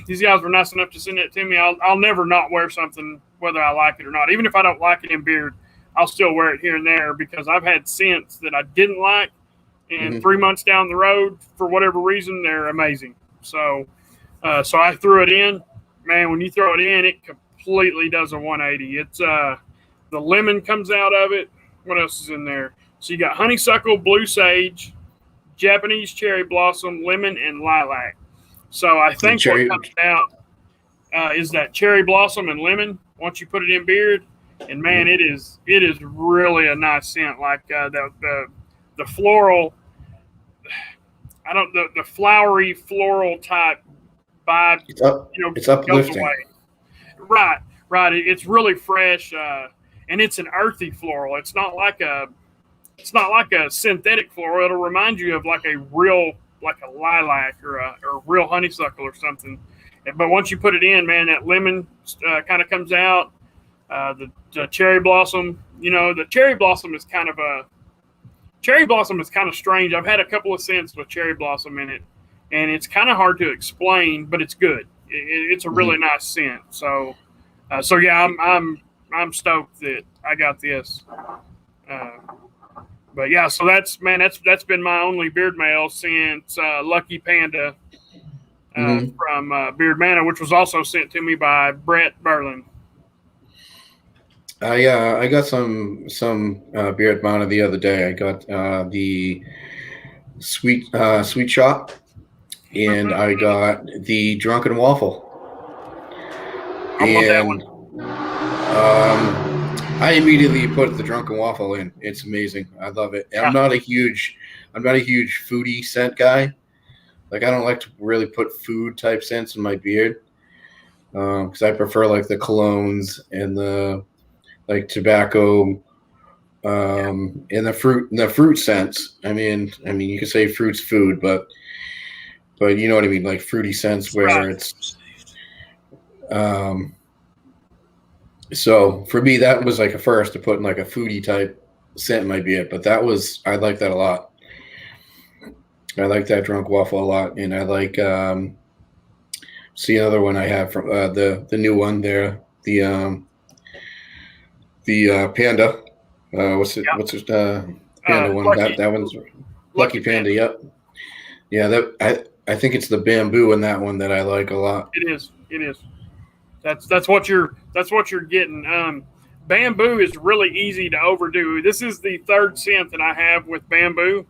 These guys were nice enough to send it to me. I'll never not wear something, whether I like it or not. Even if I don't like it in beard, I'll still wear it here and there because I've had scents that I didn't like. And 3 months down the road, for whatever reason, they're amazing. So I threw it in. Man, when you throw it in, it completely does a 180. It's the lemon comes out of it. What else is in there? So you got honeysuckle, blue sage, Japanese cherry blossom, lemon, and lilac. So I think what comes out is that cherry blossom and lemon once you put it in beard. And man, it is really a nice scent. Like the floral, the flowery floral type vibe. It's uplifting. Goes away. Right. It's really fresh, and it's an earthy floral. It's not like a synthetic floral. It'll remind you of like a lilac or a real honeysuckle or something. But once you put it in, man, that lemon kind of comes out. The cherry blossom, the cherry blossom is kind of strange. I've had a couple of scents with cherry blossom in it, and it's kind of hard to explain, but it's good. It's a really nice scent. So yeah, I'm stoked that I got this. But yeah, so that's been my only beard mail since Lucky Panda from Beard Mana, which was also sent to me by Brett Berlin. Yeah, I got some Beard Mana the other day. I got the sweet shot, and I got the drunken waffle. I want that one. I immediately put the drunken waffle in. It's amazing. I love it. I'm not a huge foodie scent guy. Like, I don't like to really put food type scents in my beard because I prefer like the colognes and the like tobacco and the fruit scents. I mean you could say fruit's food, but you know what I mean, like fruity scents where it's so for me, that was like a first to put in like a foodie type scent in my beard, but I like that a lot. I like that drunk waffle a lot, and I like see another one I have from the new one there, the panda. What's it? Panda one? Lucky. That one's Lucky Panda. Yep. Yeah, I think it's the bamboo in that one that I like a lot. It is. That's what you're getting. Bamboo is really easy to overdo. This is the third scent that I have with Bamboo.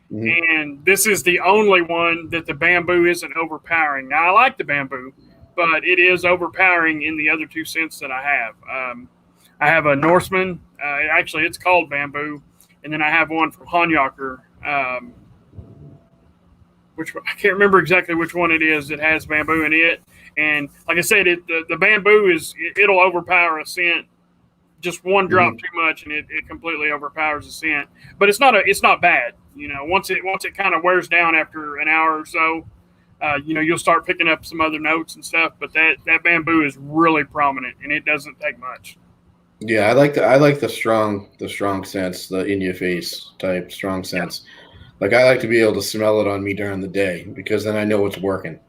And this is the only one that the Bamboo isn't overpowering. Now, I like the Bamboo, but it is overpowering in the other two scents that I have. I have a Norseman. Actually, it's called Bamboo. And then I have one from Hanyaker, which I can't remember exactly which one it is that has Bamboo in it. And like I said, the Bamboo it'll overpower a scent. Just one drop too much, and it completely overpowers the scent. But it's not bad. You know, once it kind of wears down after an hour or so, you'll start picking up some other notes and stuff. But that Bamboo is really prominent, and it doesn't take much. Yeah, I like the strong scents, the in your face type strong scents. Like I like to be able to smell it on me during the day because then I know it's working.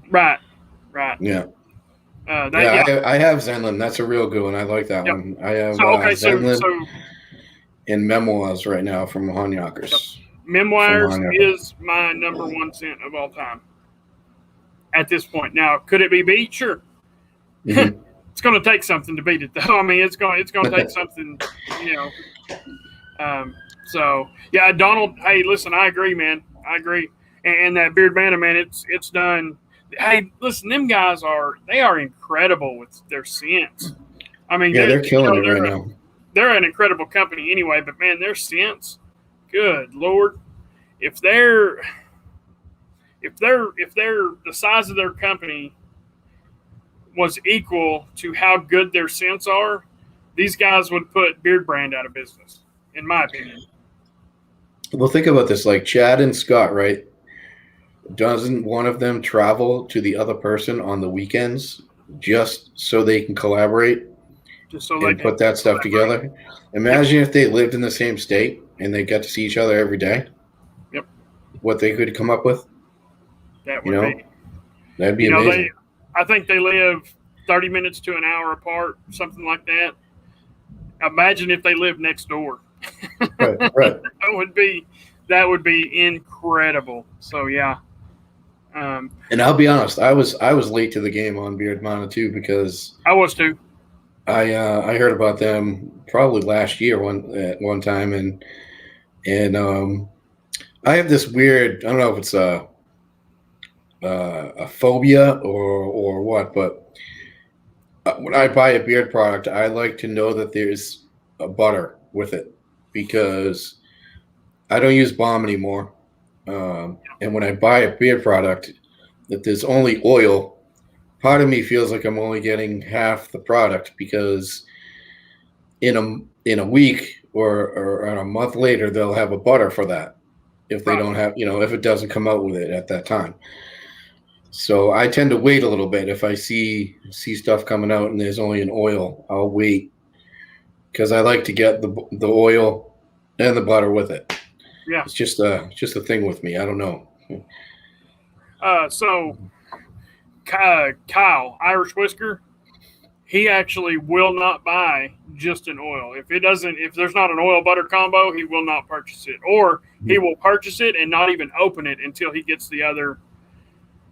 Right. Yeah. I have Zenlin. That's a real good one. I like that one. I have Zenlin and Memoirs right now from Hanyakers. Memoirs is my number one scent of all time at this point. Now, could it be beat? Sure. Mm-hmm. It's going to take something to beat it, though. I mean, it's going to take something, So, yeah, Donald, hey, listen, I agree, man. I agree. And that Beard Banner, man, it's done. Hey, listen, them guys are incredible with their scents. I mean, they're killing it right now. They're an incredible company anyway, but man, their scents, good Lord, if they're the size of their company was equal to how good their scents are, these guys would put Beard Brand out of business, in my opinion. Well, think about this, like Chad and Scott, right? Doesn't one of them travel to the other person on the weekends just so they can collaborate and put that stuff together? Imagine if they lived in the same state and they got to see each other every day. Yep. What they could come up with. That would be. That'd be amazing. I think they live 30 minutes to an hour apart, something like that. Imagine if they lived next door. Right. That would be incredible. So yeah. And I'll be honest, I was late to the game on Beard Mana too because I was too. I heard about them probably last year at one time and I have this weird, I don't know if it's a phobia or what, but when I buy a beard product, I like to know that there's a butter with it because I don't use balm anymore. And when I buy a beard product, that there's only oil, part of me feels like I'm only getting half the product because in a week or a month later, they'll have a butter for that if they don't have, if it doesn't come out with it at that time. So I tend to wait a little bit. If I see stuff coming out and there's only an oil, I'll wait because I like to get the oil and the butter with it. Yeah, it's just a thing with me. I don't know. So Kyle, Irish Whisker, he actually will not buy just an oil. If there's not an oil butter combo, he will not purchase it, or he will purchase it and not even open it until he gets the other.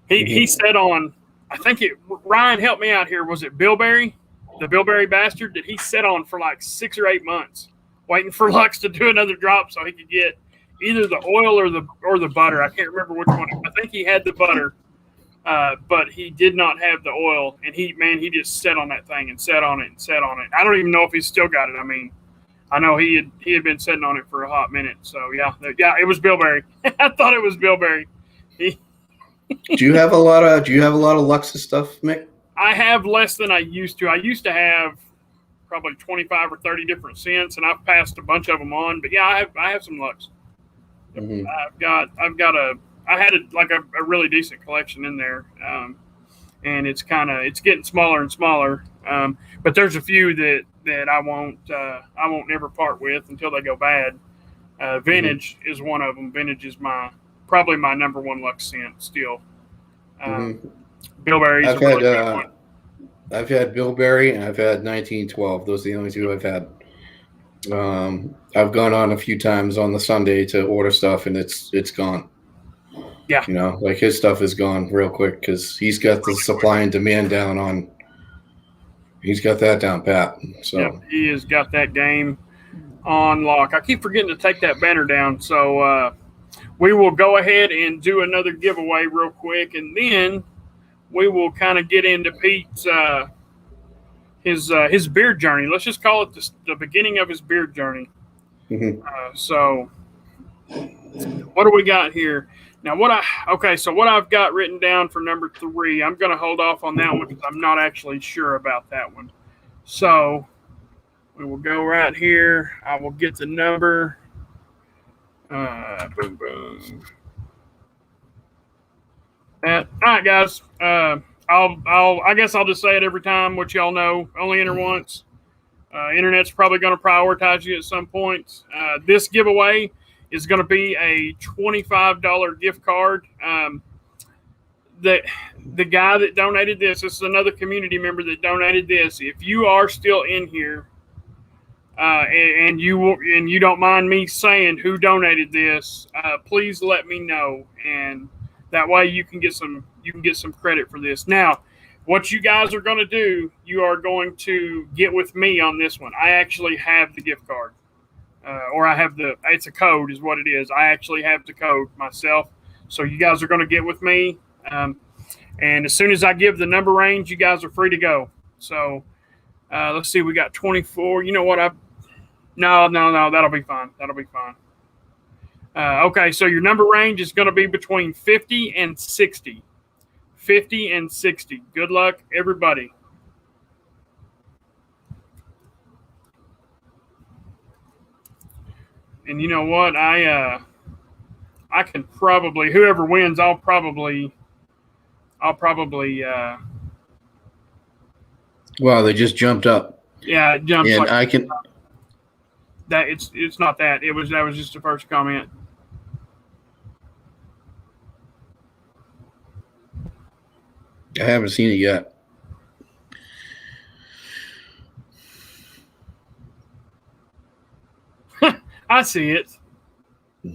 He said on, I think Ryan, help me out here. Was it Bilberry, the Bilberry bastard that he set on for like 6 or 8 months, waiting for Lux to do another drop so he could get either the oil or the butter. I can't remember which one. I think he had the butter, but he did not have the oil. And he just sat on that thing and sat on it and sat on it. I don't even know if he's still got it. I mean, I know he had been sitting on it for a hot minute. So yeah, it was Bilberry. I thought it was Bilberry. Do you have a lot of Luxus stuff, Mick? I have less than I used to. I used to have probably 25 or 30 different scents, and I've passed a bunch of them on. But yeah, I have some Lux. Mm-hmm. I had a really decent collection in there, and it's getting smaller and smaller. But there's a few that I won't never part with until they go bad. Vintage is one of them. Vintage is probably my number one Lux scent still. Bilberry's a really good one. I've had Bilberry and I've had 1912. Those are the only two I've had. I've gone on a few times on the Sunday to order stuff and it's gone. Yeah. Like his stuff is gone real quick because he's got the supply and demand down He's got that down pat. So Yep, he has got that game on lock. I keep forgetting to take that banner down, so we will go ahead and do another giveaway real quick, and then we will kind of get into Pete's his beard journey. Let's just call it the beginning of his beard journey. So, what do we got here? Now, so what I've got written down for number 3, I'm going to hold off on that one because I'm not actually sure about that one. So, we will go right here. I will get the number. Boom, boom. All right, guys. I guess I'll just say it every time, which y'all know. Only enter once. Internet's probably going to prioritize you at some point. This giveaway is going to be a $25 gift card. The guy that donated this is another community member that donated this. If you are still in here, and you don't mind me saying who donated this, please let me know, and that way you can get some credit for this. Now, what you guys are going to do, you are going to get with me on this one. I actually have the gift card, or I have it's a code is what it is. I actually have the code myself. So you guys are going to get with me. And as soon as I give the number range, you guys are free to go. So let's see, we got 24. You know what? No, that'll be fine. That'll be fine. Okay, so your number range is going to be between 50 and 60. 50 and 60. Good luck, everybody. And you know what? I can probably, whoever wins, I'll probably. Wow, they just jumped up. Yeah, it jumps. And like I can. That it's not that. That was just the first comment. I haven't seen it yet. I see it. Let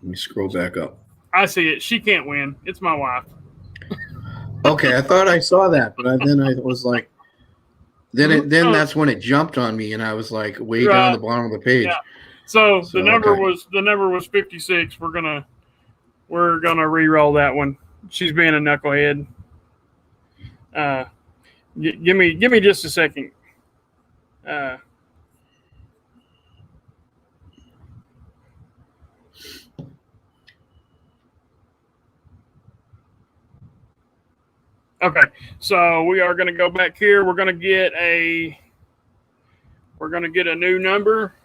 me scroll back up. I see it. She can't win. It's my wife. Okay, I thought I saw that, but then I was like, then that's when it jumped on me, and I was like way down the bottom of the page. Yeah. So the number okay. was 56. We're gonna re-roll that one. She's being a knucklehead. Give me just a second. Okay, so we are going to go back here. We're going to get a new number.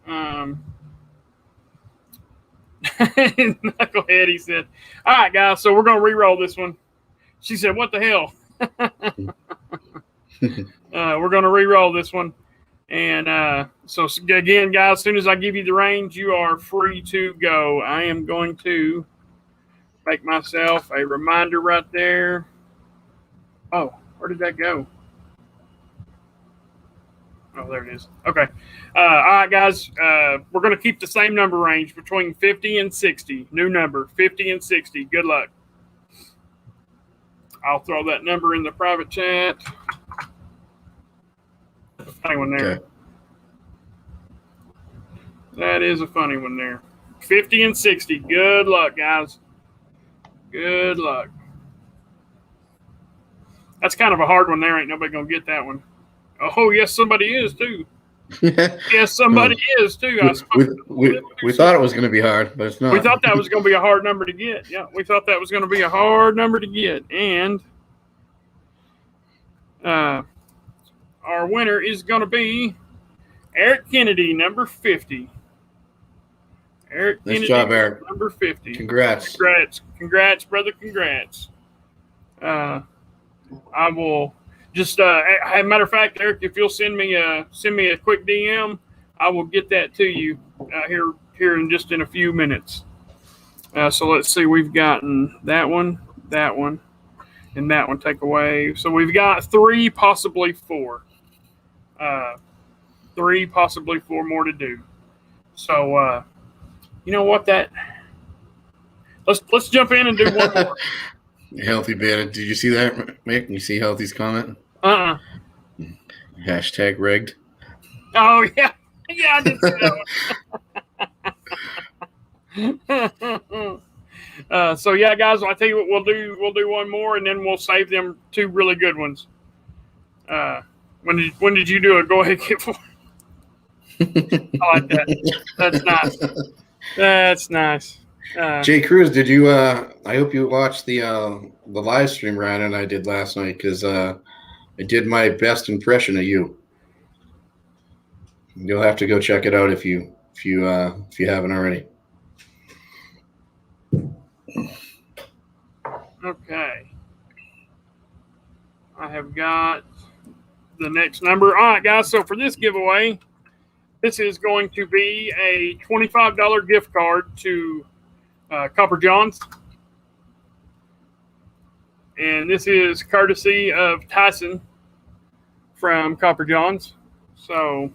Knucklehead, he said. All right, guys, so we're going to re-roll this one. She said, what the hell? We're going to re-roll this one. And so again, guys, as soon as I give you the range, you are free to go. I am going to make myself a reminder right there. Oh, where did that go? Oh, there it is. Okay. All right, guys. We're going to keep the same number range between 50 and 60. New number, 50 and 60. Good luck. I'll throw that number in the private chat. That's a funny one there. Okay. That is a funny one there. 50 and 60. Good luck, guys. Good luck. That's kind of a hard one there. Ain't nobody going to get that one. Oh, yes, somebody is, too. Yes, somebody is, too. We thought it was going to be hard, but it's not. We thought that was going to be a hard number to get. Yeah, we thought that was going to be a hard number to get. And our winner is going to be Eric Kennedy, number 50. Eric Nice Kennedy, job, Eric. number 50. Congrats. Congrats, brother. Congrats. I will just, as a matter of fact, Eric, if you'll send me a quick DM, I will get that to you here in just in a few minutes. So let's see, we've gotten that one, and that one take away. So we've got 3, possibly 4. 3, possibly 4 more to do. So you know what? Let's jump in and do one more. Healthy Bandit. Did you see that, Mick? You see Healthy's comment? Hashtag rigged. Oh yeah, yeah, I did see that one. So yeah, guys, I tell you what, we'll do one more, and then we'll save them 2 really good ones. When did you do it? Go ahead, giveaway. I like that. That's nice. That's nice. Jay Cruz, did you? I hope you watched the live stream Ryan and I did last night, because I did my best impression of you. You'll have to go check it out if you haven't already. Okay. I have got the next number. All right, guys. So for this giveaway, this is going to be a $25 gift card to Copper John's. And this is courtesy of Tyson from Copper John's. So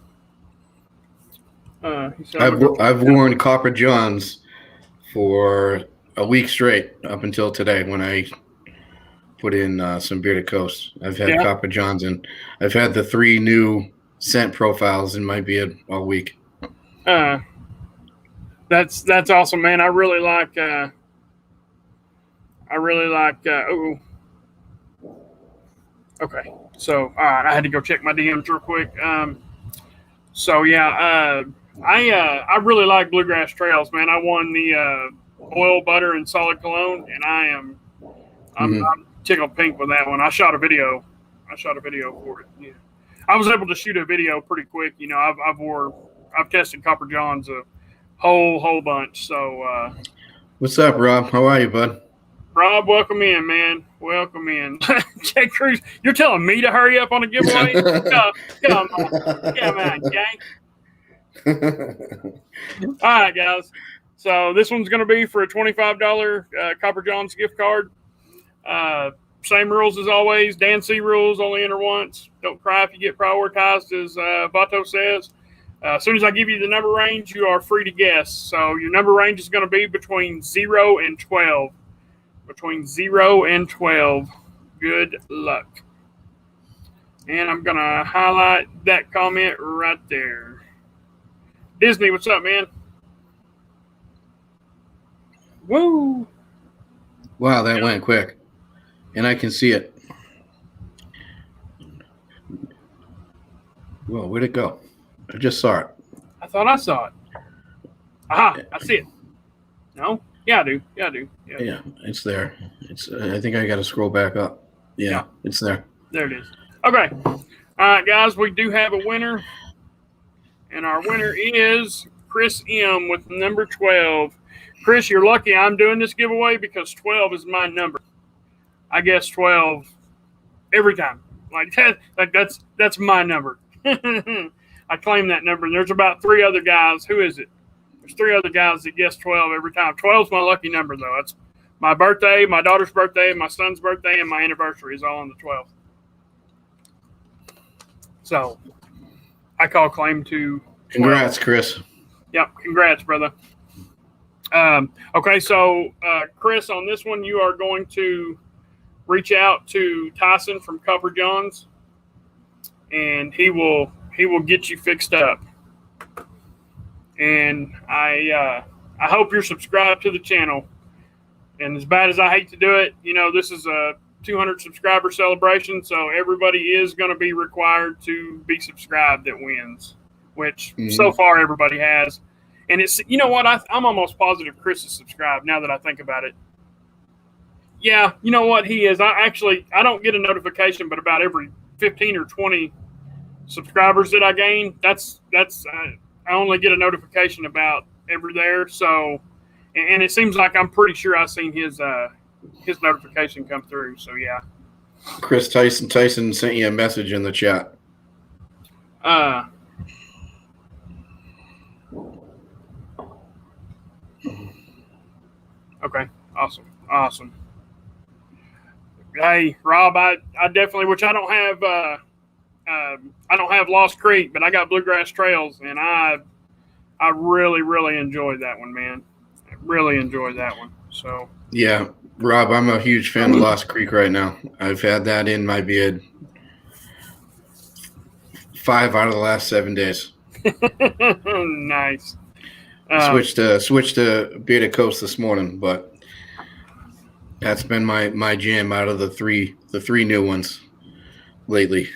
I've worn Copper John's for a week straight up until today when I put in some Bearded Coast. I've had Copper John's, and I've had the 3 new scent profiles in my beard all week. That's awesome, man. I really like okay. So all right, I had to go check my DMs real quick. So yeah, I really like Bluegrass Trails, man. I won the oil, butter, and solid cologne, and I'm tickled pink with that one. I shot a video for it. Yeah, I was able to shoot a video pretty quick. You know, I've tested Copper John's a whole bunch. So what's up, Rob? How are you, bud? Rob, welcome in, man. Welcome in. Jay Cruz, you're telling me to hurry up on a giveaway? Come on, gang. All right, guys. So this one's going to be for a $25 Copper John's gift card. Same rules as always. Dan C rules, only enter once. Don't cry if you get prioritized, as Vato says. As soon as I give you the number range, you are free to guess. So your number range is going to be between 0 and 12. Between 0 and 12. Good luck. And I'm going to highlight that comment right there. Disney, what's up, man? Woo! Wow, that went quick. And I can see it. Well, where'd it go? I just saw it. I thought I saw it. Aha, I see it. No? Yeah, I do. Yeah, it's there. I think I got to scroll back up. Yeah, it's there. There it is. Okay. All right, guys, we do have a winner. And our winner is Chris M. with number 12. Chris, you're lucky I'm doing this giveaway because 12 is my number. I guess 12 every time. That's my number. I claim that number. And there's about 3 other guys. Who is it? There's 3 other guys that guess 12 every time. 12's my lucky number, though. That's my birthday, my daughter's birthday, my son's birthday, and my anniversary is all on the 12th. So I call claim to 12. Congrats, Chris. Yep, congrats, brother. Okay, so Chris, on this one, you are going to reach out to Tyson from Copper John's, and he will get you fixed up. And I hope you're subscribed to the channel. And as bad as I hate to do it, you know, this is a 200 subscriber celebration, so everybody is going to be required to be subscribed that wins, which so far everybody has. And it's, you know what, I'm almost positive Chris is subscribed now that I think about it. Yeah, you know what, he is. I don't get a notification, but about every 15 or 20 subscribers that I gain, I only get a notification about every there. So, and it seems like I'm pretty sure I've seen his notification come through. So yeah. Chris Tyson sent you a message in the chat. Okay. Awesome. Hey, Rob, I definitely, which I don't have Lost Creek, but I got Bluegrass Trails, and I really, really enjoyed that one, man. I really enjoyed that one. So yeah, Rob, I'm a huge fan of Lost Creek right now. I've had that in my beard 5 out of the last 7 days. Nice. Switched to Bearded Coast this morning, but that's been my jam out of the three new ones lately.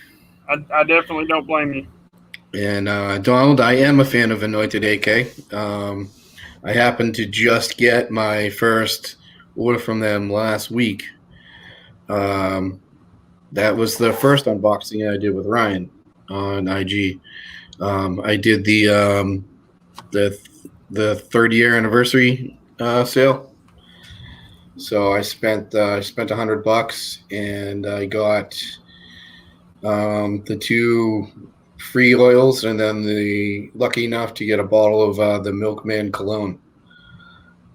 I definitely don't blame you. And Donald, I am a fan of Anointed AK. I happened to just get my first order from them last week. That was the first unboxing I did with Ryan on IG. I did the 30-year anniversary sale. So I spent $100 and I got the 2 free oils and then lucky enough to get a bottle of the Milkman cologne.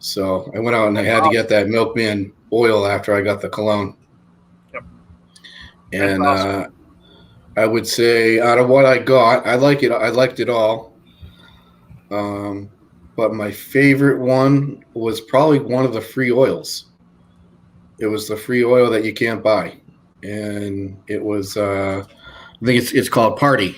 So I went out and I had to get that Milkman oil after I got the cologne. Yep. And awesome. I would say out of what I got, I liked it all. But my favorite one was probably one of the free oils. It was the free oil that you can't buy. And it was, I think it's called Party.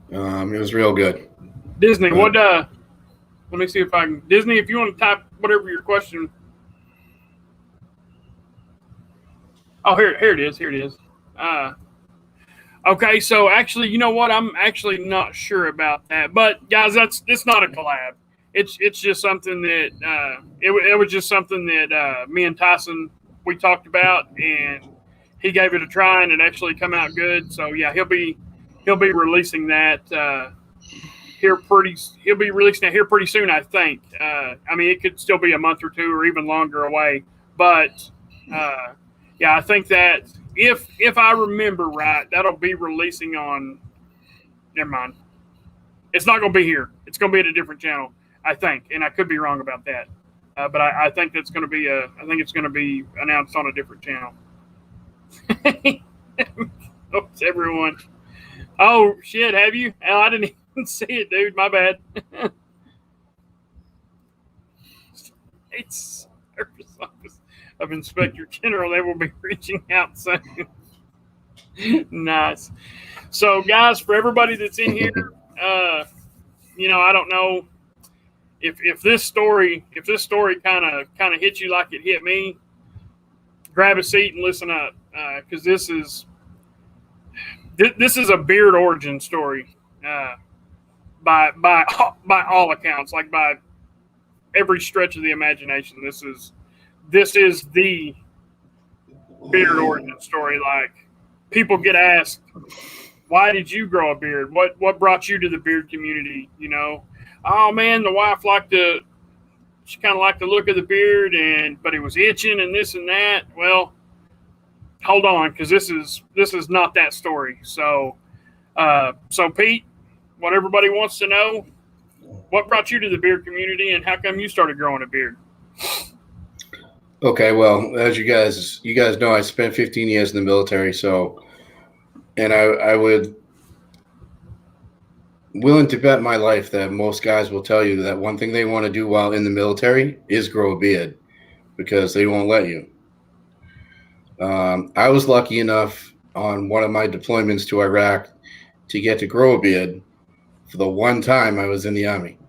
It was real good. Disney, let me see if I can. Disney, if you want to type whatever your question. Oh, here it is. Here it is. Okay, so actually, you know what? I'm actually not sure about that. But guys, it's not a collab. It's just something that it was just something that me and Tyson we talked about, and he gave it a try, and it actually come out good. So yeah, he'll be releasing that he'll be releasing it here pretty soon, I think. I mean, it could still be a month or two or even longer away, but yeah, I think that if I remember right, that'll be releasing on. Never mind. It's not going to be here. It's going to be at a different channel, I think, and I could be wrong about that. But I think that's going to be I think it's going to be announced on a different channel. Oops, everyone. Oh shit! Have you? Oh, I didn't even see it, dude. My bad. It's Service Office of Inspector General. They will be reaching out soon. Nice. So, guys, for everybody that's in here, you know, I don't know if this story kind of hits you like it hit me. Grab a seat and listen up, because this is a beard origin story, by all accounts, like by every stretch of the imagination. This is the beard origin story. Like, people get asked, why did you grow a beard? What brought you to the beard community? You know, oh man, the wife she kind of liked the look of the beard, but it was itching and this and that. Well, hold on, because this is not that story. So Pete, what everybody wants to know, what brought you to the beard community and how come you started growing a beard? Okay, well, as you guys know, I spent 15 years in the military, and I would willing to bet my life that most guys will tell you that one thing they want to do while in the military is grow a beard, because they won't let you. I was lucky enough on one of my deployments to Iraq to get to grow a beard for the one time I was in the Army.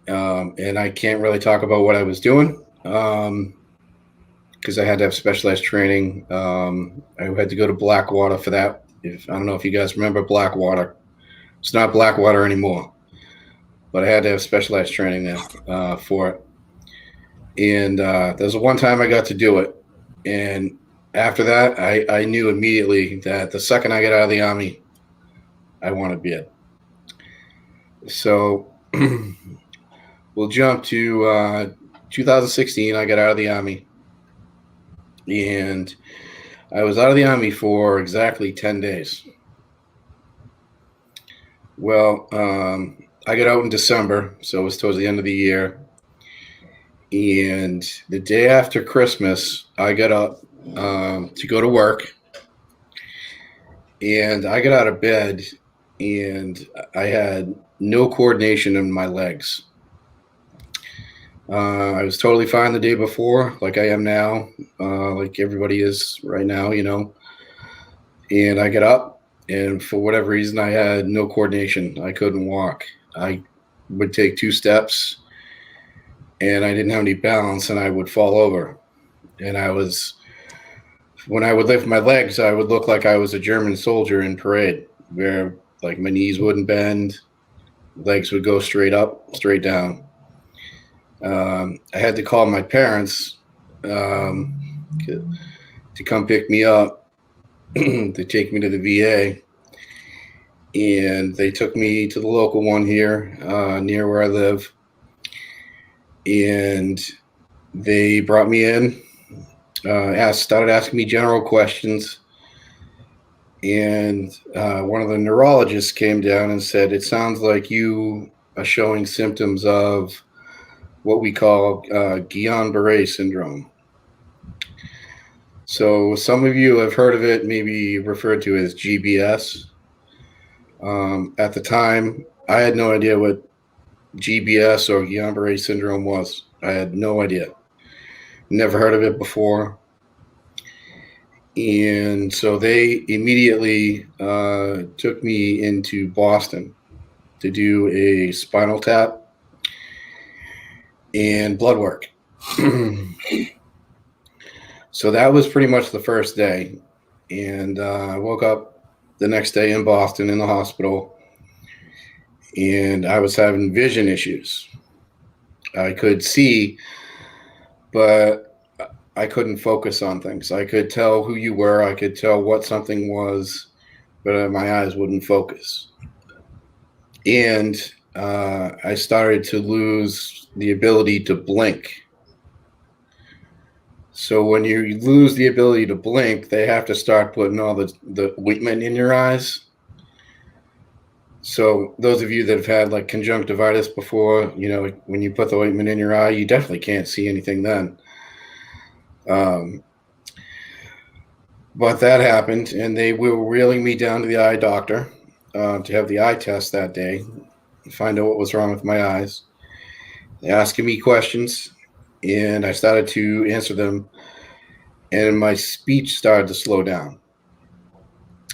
And I can't really talk about what I was doing, because I had to have specialized training. I had to go to Blackwater for that. I don't know if you guys remember Blackwater. It's not Blackwater anymore, but I had to have specialized training there for it. And there's one time I got to do it. And after that, I knew immediately that the second I get out of the Army, I want a beard. So we'll jump to 2016. I got out of the Army. And I was out of the Army for exactly 10 days. Well, I got out in December, so it was towards the end of the year. And the day after Christmas, I got up to go to work. And I got out of bed, and I had no coordination in my legs. I was totally fine the day before, like I am now, like everybody is right now, And I get up, and for whatever reason, I had no coordination. I couldn't walk. I would take 2 steps, and I didn't have any balance, and I would fall over. And when I would lift my legs, I would look like I was a German soldier in parade, where like my knees wouldn't bend, legs would go straight up, straight down. I had to call my parents to come pick me up to take me to the VA. And they took me to the local one here near where I live. And they brought me in, started asking me general questions. And one of the neurologists came down and said, "It sounds like you are showing symptoms of what we call Guillain-Barré syndrome." So some of you have heard of it, maybe referred to as GBS. At the time, I had no idea what GBS or Guillain-Barré syndrome was. I had no idea. Never heard of it before. And so they immediately took me into Boston to do a spinal tap and blood work. So that was pretty much the first day. And I woke up the next day in Boston in the hospital, and I was having vision issues. I could see, but I couldn't focus on things. I could tell who you were. I could tell what something was, but my eyes wouldn't focus. And I started to lose the ability to blink. So when you lose the ability to blink, they have to start putting all the ointment in your eyes. So those of you that have had like conjunctivitis before, when you put the ointment in your eye, you definitely can't see anything then. But that happened, and they were wheeling me down to the eye doctor to have the eye test that day, find out what was wrong with my eyes. They asking me questions, and I started to answer them, and my speech started to slow down.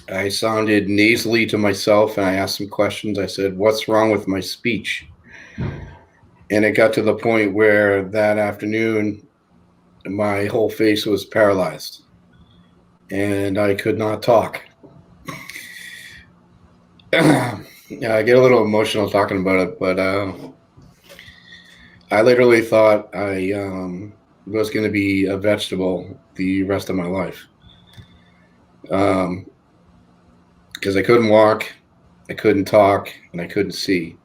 I sounded nasally to myself, and I asked some questions. I said, "What's wrong with my speech?" And it got to the point where that afternoon, my whole face was paralyzed, and I could not talk. I get a little emotional talking about it, but I literally thought I was going to be a vegetable the rest of my life. Because I couldn't walk, I couldn't talk, and I couldn't see.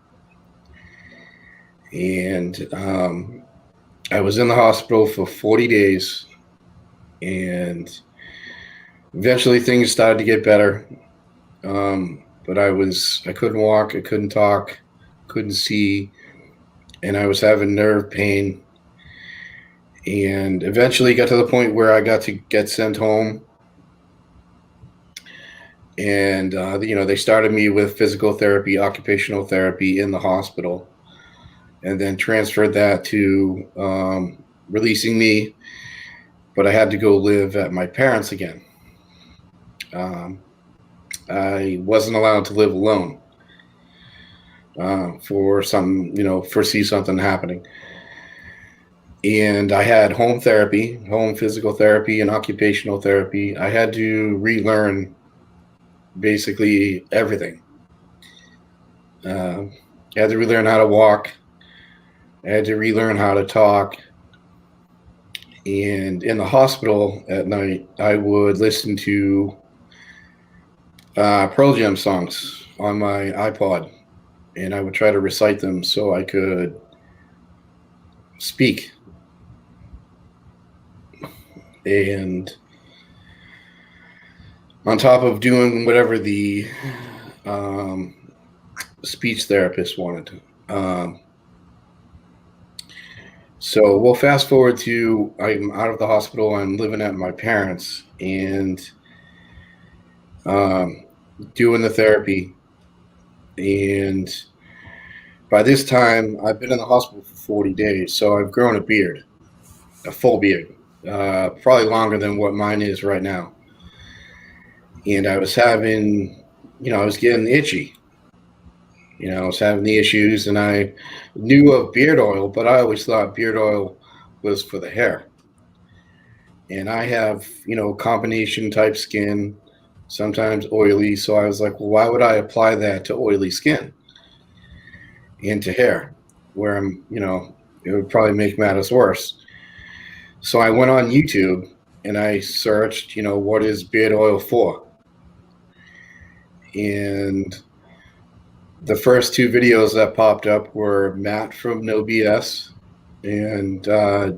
And I was in the hospital for 40 days, and eventually things started to get better. But I couldn't walk, I couldn't talk, couldn't see, and I was having nerve pain. And eventually got to the point where I got to get sent home. And, they started me with physical therapy, occupational therapy in the hospital, and then transferred that to releasing me. But I had to go live at my parents' again. I wasn't allowed to live alone foresee something happening. And I had home physical therapy, and occupational therapy. I had to relearn basically everything. I had to relearn how to walk. I had to relearn how to talk. And in the hospital at night, I would listen to Pearl Jam songs on my iPod, and I would try to recite them so I could speak. And on top of doing whatever the speech therapist wanted. So we'll fast forward to I'm out of the hospital. I'm living at my parents and doing the therapy. And by this time, I've been in the hospital for 40 days, so I've grown a beard, a full beard, probably longer than what mine is right now. And I was having, I was getting itchy. I was having the issues, and I knew of beard oil, but I always thought beard oil was for the hair. And I have, combination type skin, sometimes oily. So I was like, well, why would I apply that to oily skin and to hair where it would probably make matters worse. So I went on YouTube and I searched, what is beard oil for? And the first two videos that popped up were Matt from No BS and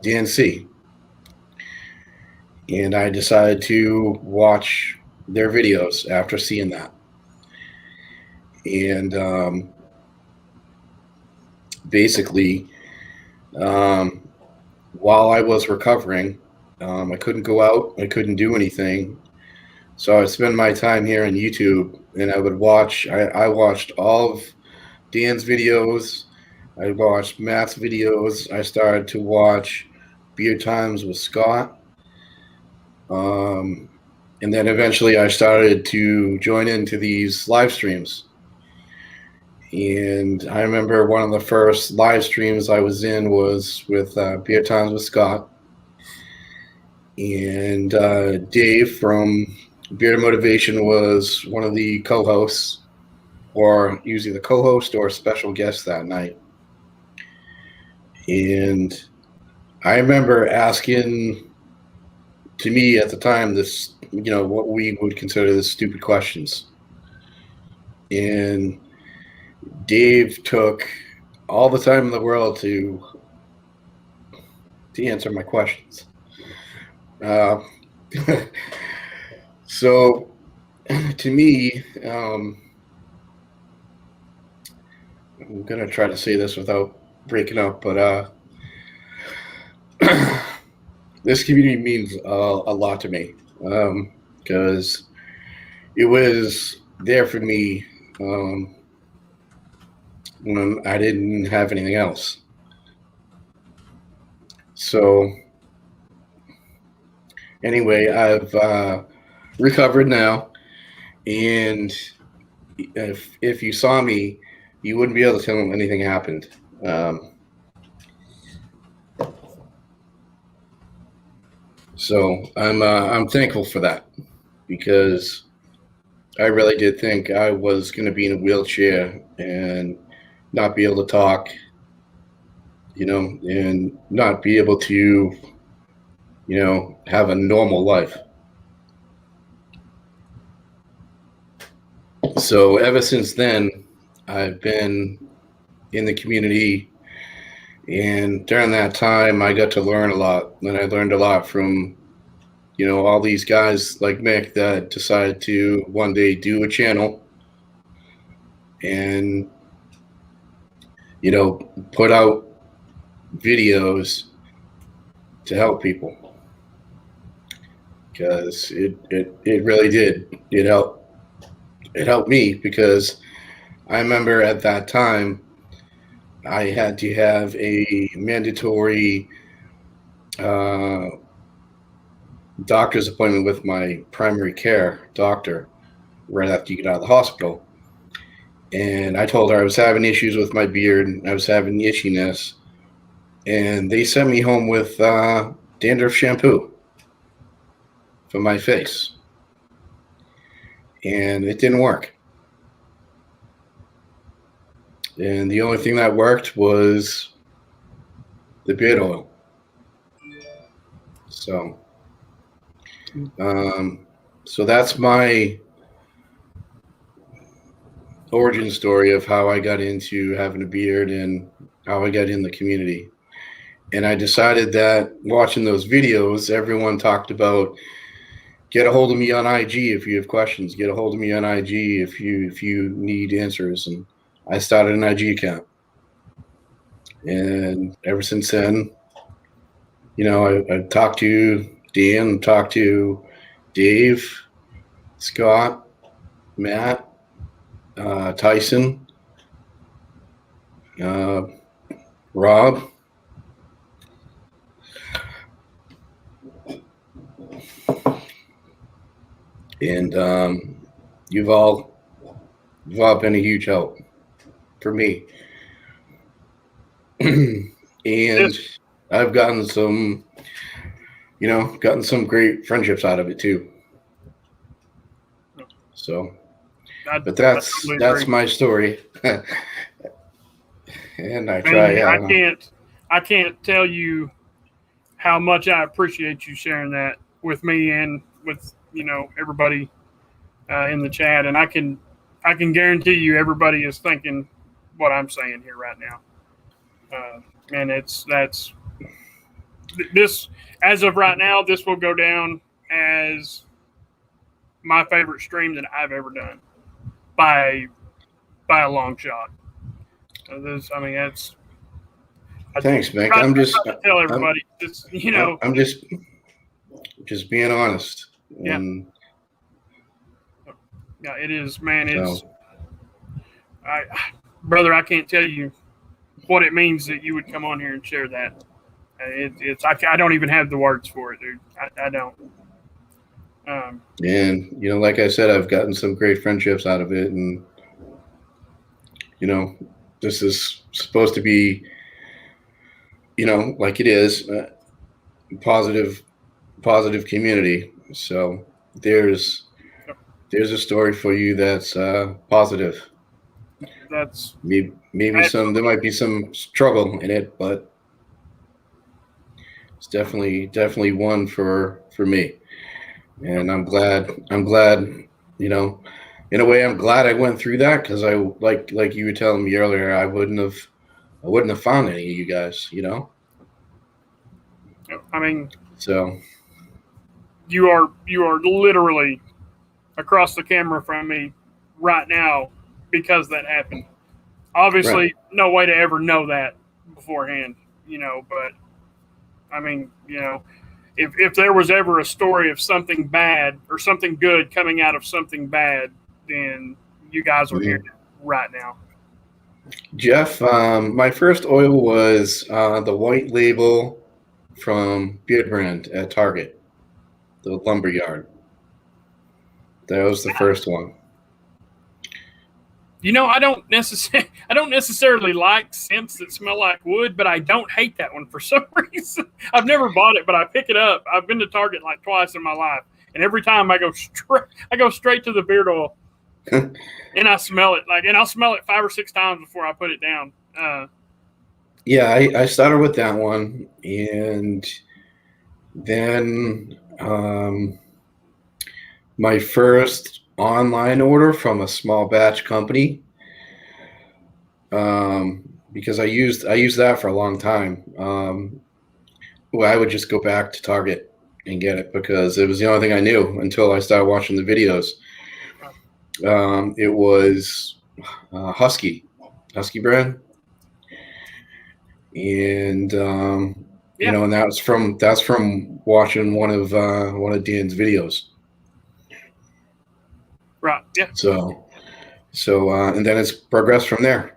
Dan C. And I decided to watch their videos after seeing that. And basically, while I was recovering, I couldn't go out. I couldn't do anything. So I spent my time here on YouTube, and I would watch. I watched all of Dan's videos. I watched Matt's videos. I started to watch Beard Times with Scott. And then eventually I started to join into these live streams. And I remember one of the first live streams I was in was with Beard Times with Scott. And Dave from Beard Motivation was one of the co-hosts, or usually the co-host or special guest that night. And I remember asking, to me at the time, this, what we would consider the stupid questions. And Dave took all the time in the world to answer my questions. So to me, I'm going to try to say this without breaking up, but this community means a lot to me, because it was there for me when I didn't have anything else. So anyway, I've recovered now, and if you saw me, you wouldn't be able to tell them anything happened. So I'm thankful for that, because I really did think I was going to be in a wheelchair and not be able to talk, and not be able to, have a normal life. So ever since then, I've been in the community, and during that time, I got to learn a lot, and I learned a lot from, all these guys like Mick that decided to one day do a channel and, put out videos to help people, because it really did. It helped me, because I remember at that time I had to have a mandatory doctor's appointment with my primary care doctor right after you get out of the hospital. And I told her I was having issues with my beard, and I was having itchiness, and they sent me home with dandruff shampoo for my face, and it didn't work. And the only thing that worked was the beard oil. So that's my origin story of how I got into having a beard and how I got in the community. And I decided that watching those videos, everyone talked about, get a hold of me on IG if you have questions, get a hold of me on IG if you need answers. And I started an IG account. And ever since then, I've talked to Dan, talked to Dave, Scott, Matt, Tyson, Rob, and you've all been a huge help for me. And Yes. I've gotten some great friendships out of it too. So, but that's totally agree. my story. And I Man, try. I can't tell you how much I appreciate you sharing that with me and with everybody in the chat. And I can guarantee you everybody is thinking what I'm saying here right now. And that's this, as of right now, this will go down as my favorite stream that I've ever done by a long shot. That's. Thanks, Mick. I'm just tell everybody. I'm just being honest. Yeah. Yeah, it is, man. It's, brother, I can't tell you what it means that you would come on here and share that. I don't even have the words for it, dude. I don't. And like I said, I've gotten some great friendships out of it, and this is supposed to be, like it is, positive community. So there's a story for you that's positive. That's maybe there might be some struggle in it, but it's definitely one for me. And I'm glad, in a way, I'm glad I went through that, because I, like you were telling me earlier, I wouldn't have found any of you guys, I mean, so you are literally across the camera from me right now because that happened. Obviously, right. No way to ever know that beforehand, but I mean, if there was ever a story of something bad or something good coming out of something bad, then you guys are hearing it right now. Jeff, my first oil was the white label from Beard Brand at Target, the lumberyard. That was the first one. I don't necessarily like scents that smell like wood, but I don't hate that one for some reason. I've never bought it, but I pick it up. I've been to Target like twice in my life, and every time I go straight to the beard oil, and I smell it and I'll smell it 5 or 6 times before I put it down. Yeah, I started with that one, and then my first online order from a small batch company, because I used that for a long time. I would just go back to Target and get it because it was the only thing I knew until I started watching the videos. It was Husky brand, and and that's from watching one of Dan's videos. Right. Yeah. So and then it's progressed from there.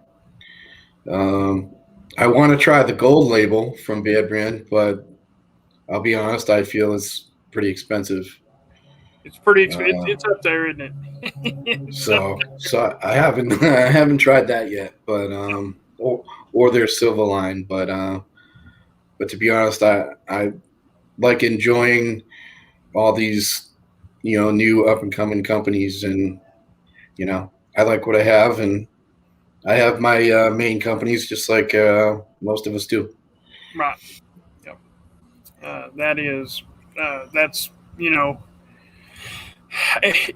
I want to try the gold label from Beard Brand, but I'll be honest, I feel it's pretty expensive. It's pretty expensive. It's up there, isn't it? so I haven't tried that yet, but or their silver line, but to be honest, I like enjoying all these new up and coming companies, and I like what I have, and I have my main companies just like most of us do. Right. Yep. That's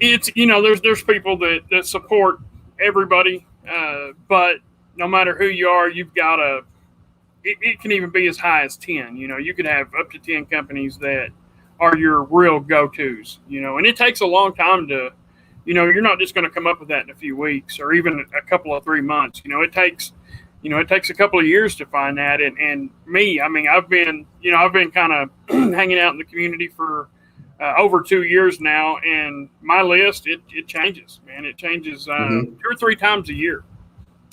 it's there's people that support everybody, but no matter who you are, you've got it can even be as high as 10. You could have up to 10 companies that are your real go-tos, and it takes a long time to, you're not just going to come up with that in a few weeks or even a couple of 3 months. It takes a couple of years to find that. And me, I mean, I've been kind of hanging out in the community for over 2 years now, and my list, it changes, man. It changes 2 or 3 times a year.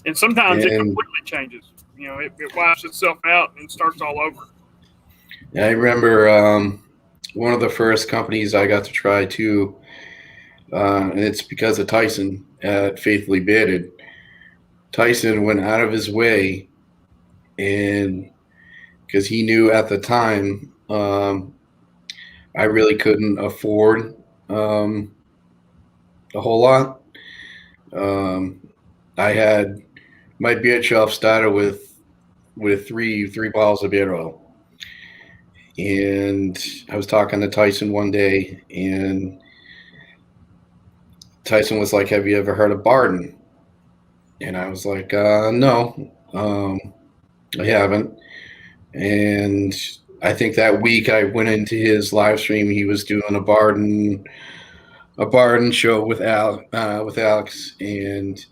And sometimes it And completely changes. You know, it wipes itself out and starts all over. I remember one of the first companies I got to try too, and it's because of Tyson at Faithfully Bearded. Tyson went out of his way, and because he knew at the time I really couldn't afford a whole lot. I had my beard shelf started with three bottles of beard oil, and I was talking to Tyson one day, and Tyson was like, "Have you ever heard of Barden?" And I was like, "No, I haven't." And I think that week I went into his live stream. He was doing a Barden show with Alex, and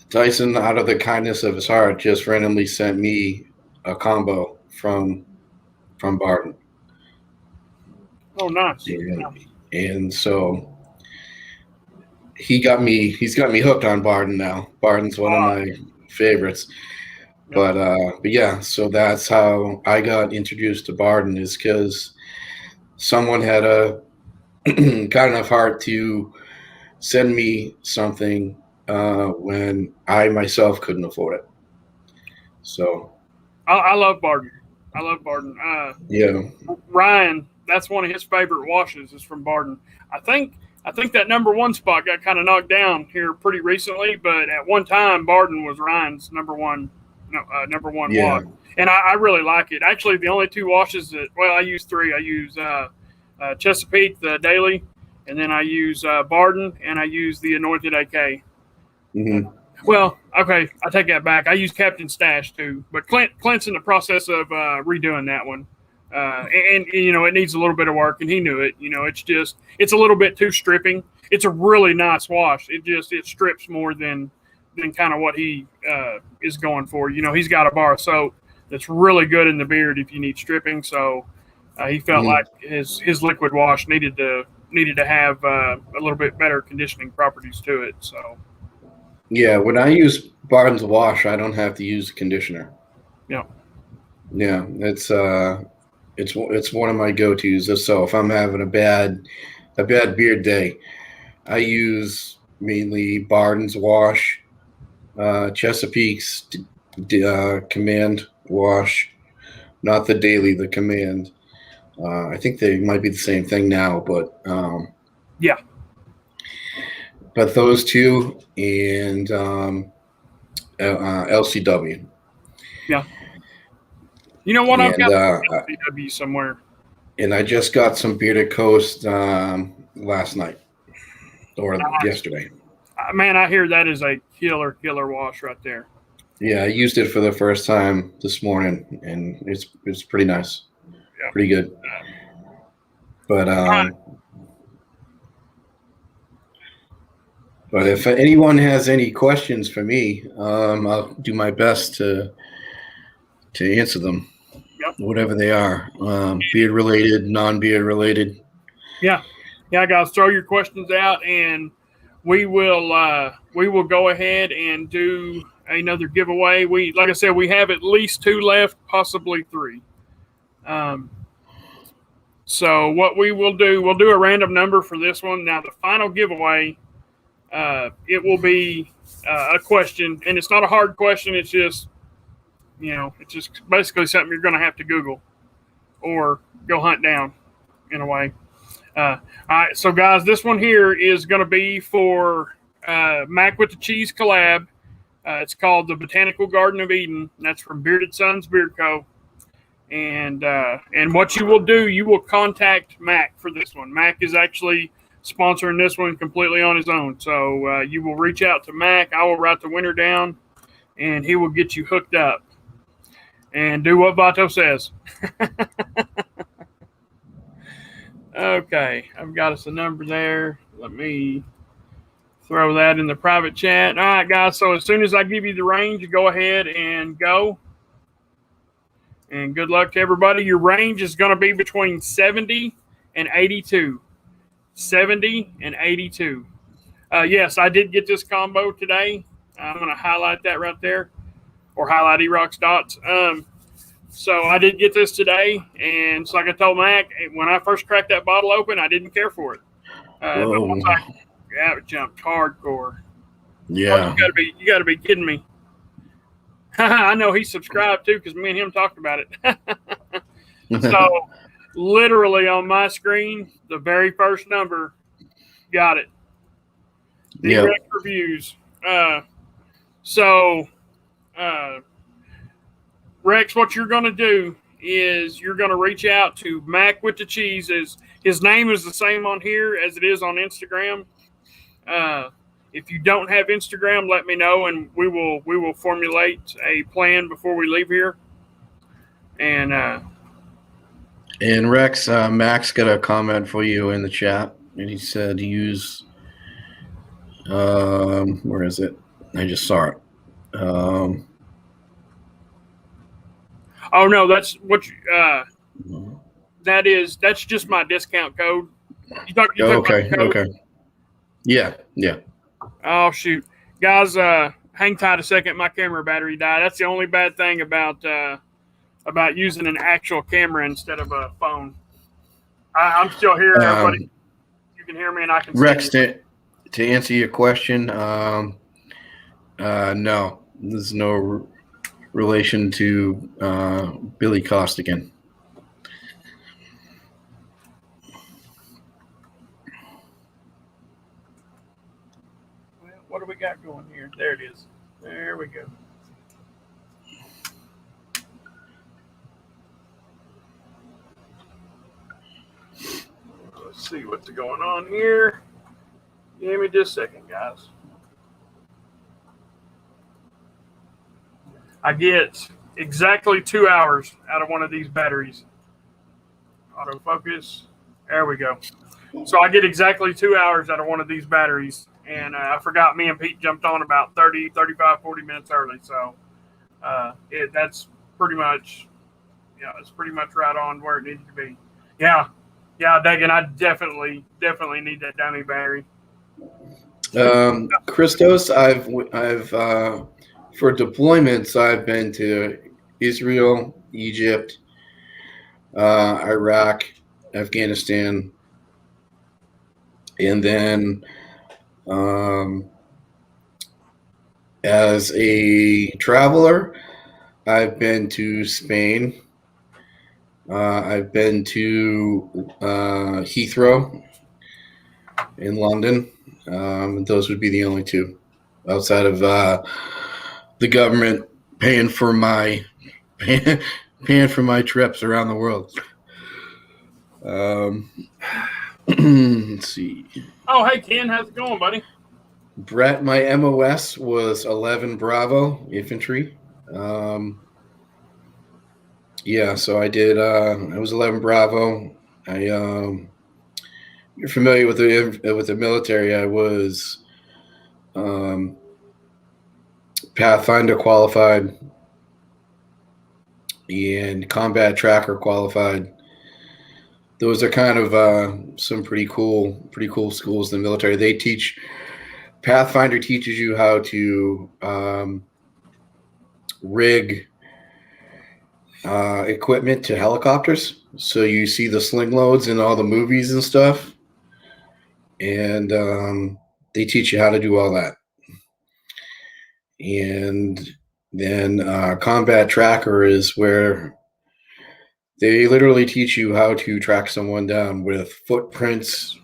Tyson, out of the kindness of his heart, just randomly sent me a combo from Barden. Oh, nice. And so he's got me hooked on Barden now. Barden's one of my favorites. But yeah, so that's how I got introduced to Barden, is because someone had a kind enough heart to send me something when I myself couldn't afford it. So I love Barden. Yeah. Ryan, that's one of his favorite washes is from Barden. I think that number one spot got kind of knocked down here pretty recently, but at one time Barden was Ryan's number one wash, and I really like it. Actually, the only two washes I use three. I use Chesapeake, the Daily, and then I use Barden, and I use the Anointed AK. Mm-hmm. Well, okay, I take that back. I use Captain Stash too, but Clint's in the process of redoing that one, and you know it needs a little bit of work, and he knew it. You know, it's a little bit too stripping. It's a really nice wash. It strips more than kind of what he is going for. You know, he's got a bar of soap that's really good in the beard if you need stripping. So he felt like his liquid wash needed to have a little bit better conditioning properties to it. So. Yeah, when I use Barden's wash, I don't have to use a conditioner. Yeah. Yeah, it's one of my go-tos. So if I'm having a bad beard day, I use mainly Barden's wash, Chesapeake's Command wash, not the Daily, the Command. I think they might be the same thing now, but yeah. But those two and LCW. Yeah. You know what? I've got LCW somewhere. And I just got some Bearded Coast last night or yesterday. Man, I hear that is a killer wash right there. Yeah, I used it for the first time this morning, and it's pretty nice. Yeah. Pretty good. But if anyone has any questions for me, I'll do my best to answer them. Yep. Whatever they are, beard related, non-beard related. Yeah, guys, throw your questions out, and we will go ahead and do another giveaway. Like I said, we have at least 2 left, possibly 3. So what we will do, we'll do a random number for this one. Now the final giveaway. It will be a question, and it's not a hard question. It's just, it's just basically something you're going to have to Google or go hunt down in a way. All right, so guys, this one here is going to be for Mac with the Cheese collab. It's called the Botanical Garden of Eden. That's from Bearded Sons Beard Co. And what you will do, you will contact Mac for this one. Mac is actually sponsoring this one completely on his own. So you will reach out to Mac. I will write the winner down, and he will get you hooked up. And do what Vato says. Okay, I've got us a number there. Let me throw that in the private chat. All right, guys, so as soon as I give you the range, you go ahead and go. And good luck to everybody. Your range is going to be between 70 and 82. 70 and 82. Yes, I did get this combo today. I'm going to highlight that right there, or highlight E-Rock's dots. So I did get this today, and it's like I told Mac, when I first cracked that bottle open, I didn't care for it. But once it jumped hardcore. Yeah. Oh, you gotta be kidding me. I know he subscribed too, because me and him talked about it. So literally on my screen, the very first number, got it. Direct reviews. Rex, what you're going to do is you're going to reach out to Mac with the Cheese. His name is the same on here as it is on Instagram. If you don't have Instagram, let me know, and we will formulate a plan before we leave here. And Rex, Max got a comment for you in the chat, and he said use where is it? I just saw it. Oh no, that's what that's just my discount code. You talk okay. about code? Okay. Yeah. Oh shoot, guys, hang tight a second. My camera battery died. That's the only bad thing about using an actual camera instead of a phone. I'm still here, everybody. You can hear me, and I can Rex, see you. To answer your question, no, there's no relation to Billy Costigan. Well, what do we got going here? There it is. There we go. Let's see what's going on here. Give me just a second, guys. I get exactly 2 hours out of one of these batteries. Autofocus. There we go. So I get exactly 2 hours out of one of these batteries. And I forgot me and Pete jumped on about 30, 35, 40 minutes early. So that's pretty much, it's pretty much right on where it needed to be. Yeah, Dagan, I definitely need that dummy battery. Christos, I've for deployments, I've been to Israel, Egypt, Iraq, Afghanistan, and then as a traveler, I've been to Spain. I've been to Heathrow in London. Those would be the only two outside of the government paying for my trips around the world. Let's see. Oh, hey, Ken. How's it going, buddy? Brett, my MOS was 11 Bravo Infantry. So I did. I was 11 Bravo. You're familiar with the military. I was Pathfinder qualified and Combat Tracker qualified. Those are kind of some pretty cool schools in the military. They teach. Pathfinder teaches you how to rig equipment to helicopters. So you see the sling loads in all the movies and stuff. And they teach you how to do all that. And then Combat Tracker is where they literally teach you how to track someone down with footprints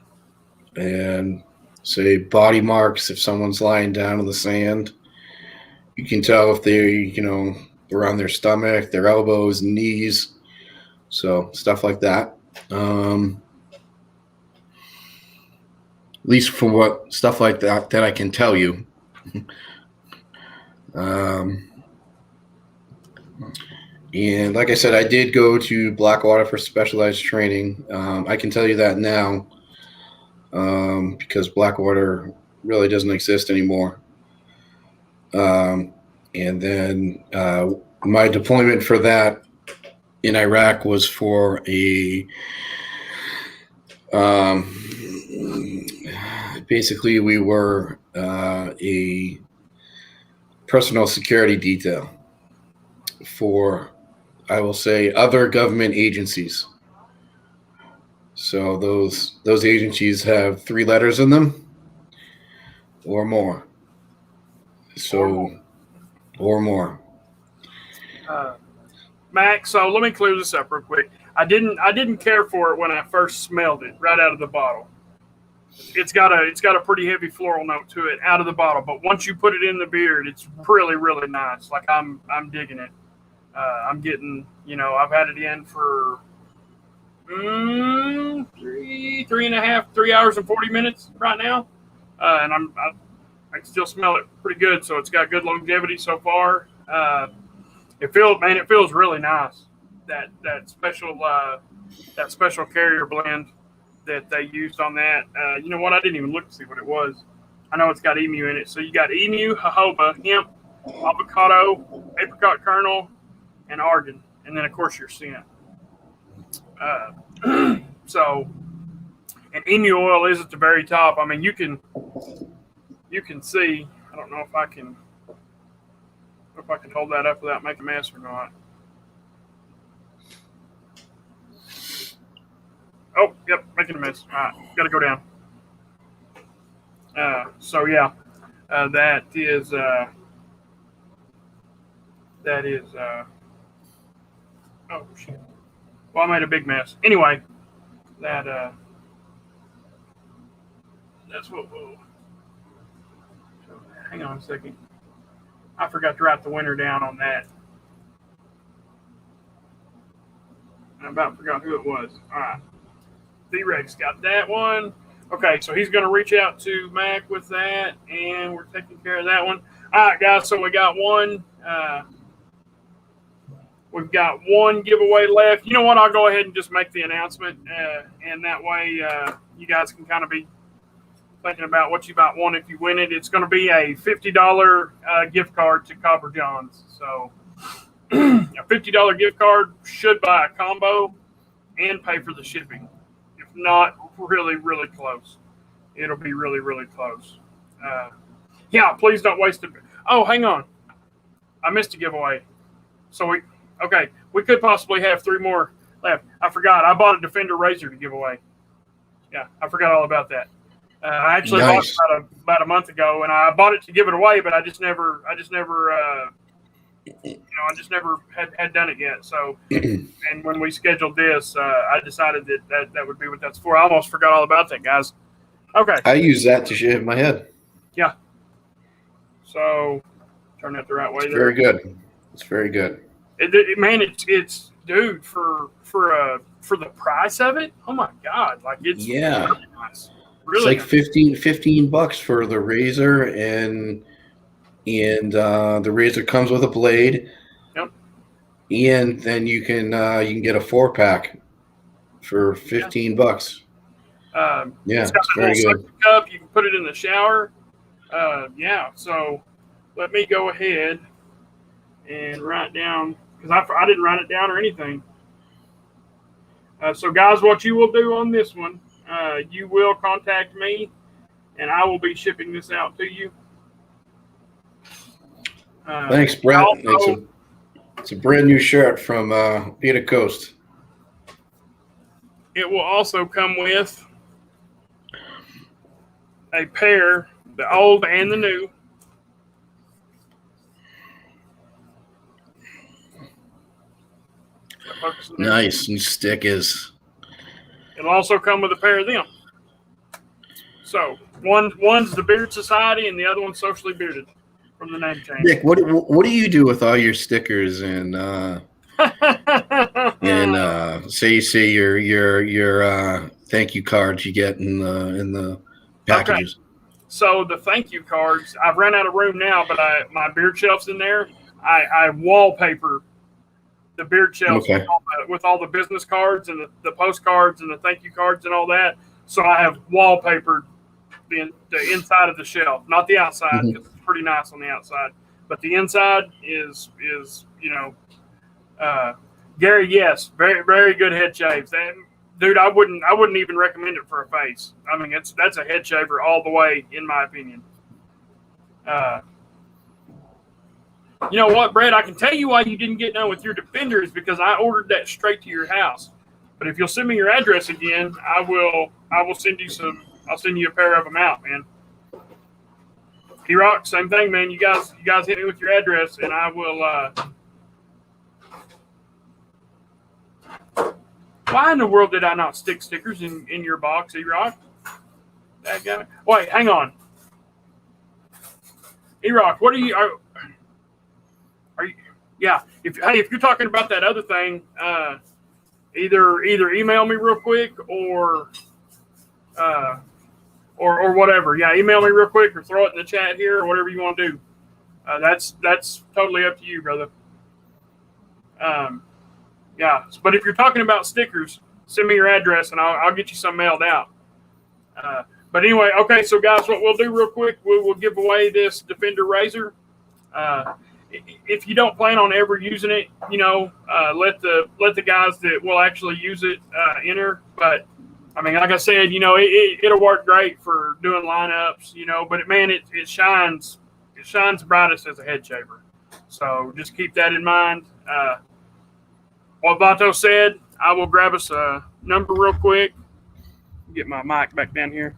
and, say, body marks. If someone's lying down in the sand, you can tell if they're on their stomach, their elbows, knees, so stuff like that. At least for what stuff like that I can tell you. And like I said, I did go to Blackwater for specialized training. I can tell you that now because Blackwater really doesn't exist anymore. And then my deployment for that in Iraq was for basically we were a personal security detail for, I will say, other government agencies. So those agencies have 3 letters in them or more. So, or more. Max, so let me clear this up real quick. I didn't care for it when I first smelled it right out of the bottle. It's got a pretty heavy floral note to it out of the bottle, but once you put it in the beard, it's really, really nice. Like I'm digging it. I'm getting, I've had it in for 3 hours and 40 minutes right now, and I can still smell it pretty good. So it's got good longevity so far. It feels really nice. That special carrier blend that they used on that. You know what? I didn't even look to see what it was. I know it's got emu in it. So you got emu, jojoba, hemp, avocado, apricot kernel, and argan, and then of course your scent. So, and emu oil is at the very top. I mean, you can see. I don't know if I can hold that up without making a mess or not. Oh, yep, making a mess. All right, got to go down. So yeah, that is. Oh shit. Well, I made a big mess. Anyway, that's what we'll. Hang on a second. I forgot to write the winner down on that. I about forgot who it was. All right. D-Rex got that one. Okay, so he's going to reach out to Mac with that, and we're taking care of that one. All right, guys, so we got one. We've got one giveaway left. You know what? I'll go ahead and just make the announcement, and that way you guys can kind of be thinking about what you might want if you win it. It's going to be a $50 gift card to Copper John's. So a $50 gift card should buy a combo and pay for the shipping. If not, really, really close. It'll be really, really close. Yeah, please don't waste it. Oh, hang on. I missed a giveaway. So we could possibly have 3 more left. I forgot. I bought a Defender Razor to give away. Yeah, I forgot all about that. I actually bought it about a month ago, and I bought it to give it away, but I just never had done it yet. So, and when we scheduled this, I decided that would be what that's for. I almost forgot all about that, guys. Okay. I use that to shave my head. Yeah. So, turn that the right way. It's very good. It's very good. It's dude for the price of it. Oh my God! Like it's really nice. Really, it's like $15 for the razor, and the razor comes with a blade. Yep. And then you can get a 4-pack for $15. It's got a little suction cup. You can put it in the shower. So let me go ahead and write down, because I didn't write it down or anything. So guys, what you will do on this one, you will contact me, and I will be shipping this out to you. Thanks, Brett. It's a brand new shirt from Peter Coast. It will also come with a pair, the old and the new. Nice, new stickers. It'll also come with a pair of them. So one's the Beard Society, and the other one's Socially Bearded from the name change. Nick, what do you do with all your stickers and say your thank you cards you get in the packages? Okay. So the thank you cards, I've run out of room now, but my beard shelf's in there. I wallpaper the beard shelf with all the business cards and the postcards and the thank you cards and all that. So I have wallpapered the inside of the shelf, not the outside, because it's pretty nice on the outside. But the inside is Gary, yes, very, very good head shaves. And dude, I wouldn't even recommend it for a face. I mean, that's a head shaver all the way, in my opinion. You know what, Brett? I can tell you why you didn't get done with your Defender is because I ordered that straight to your house. But if you'll send me your address again, I will send you some. I'll send you a pair of them out, man. E-Rock, same thing, man. You guys hit me with your address, and I will. Why in the world did I not stick stickers in your box, E-Rock? That guy. Wait, hang on. E-Rock, what are you? Are you? Yeah. If you're talking about that other thing, either email me real quick or whatever. Yeah, email me real quick or throw it in the chat here or whatever you want to do. That's totally up to you, brother. Yeah, but if you're talking about stickers, send me your address and I'll get you some mailed out. But anyway, okay, so guys, what we'll do real quick, we'll give away this Defender Razor. If you don't plan on ever using it, let the guys that will actually use it enter. But I mean, like I said, it'll work great for doing lineups, But man, it shines brightest as a head shaver. So just keep that in mind. What Vato said, I will grab us a number real quick. Get my mic back down here.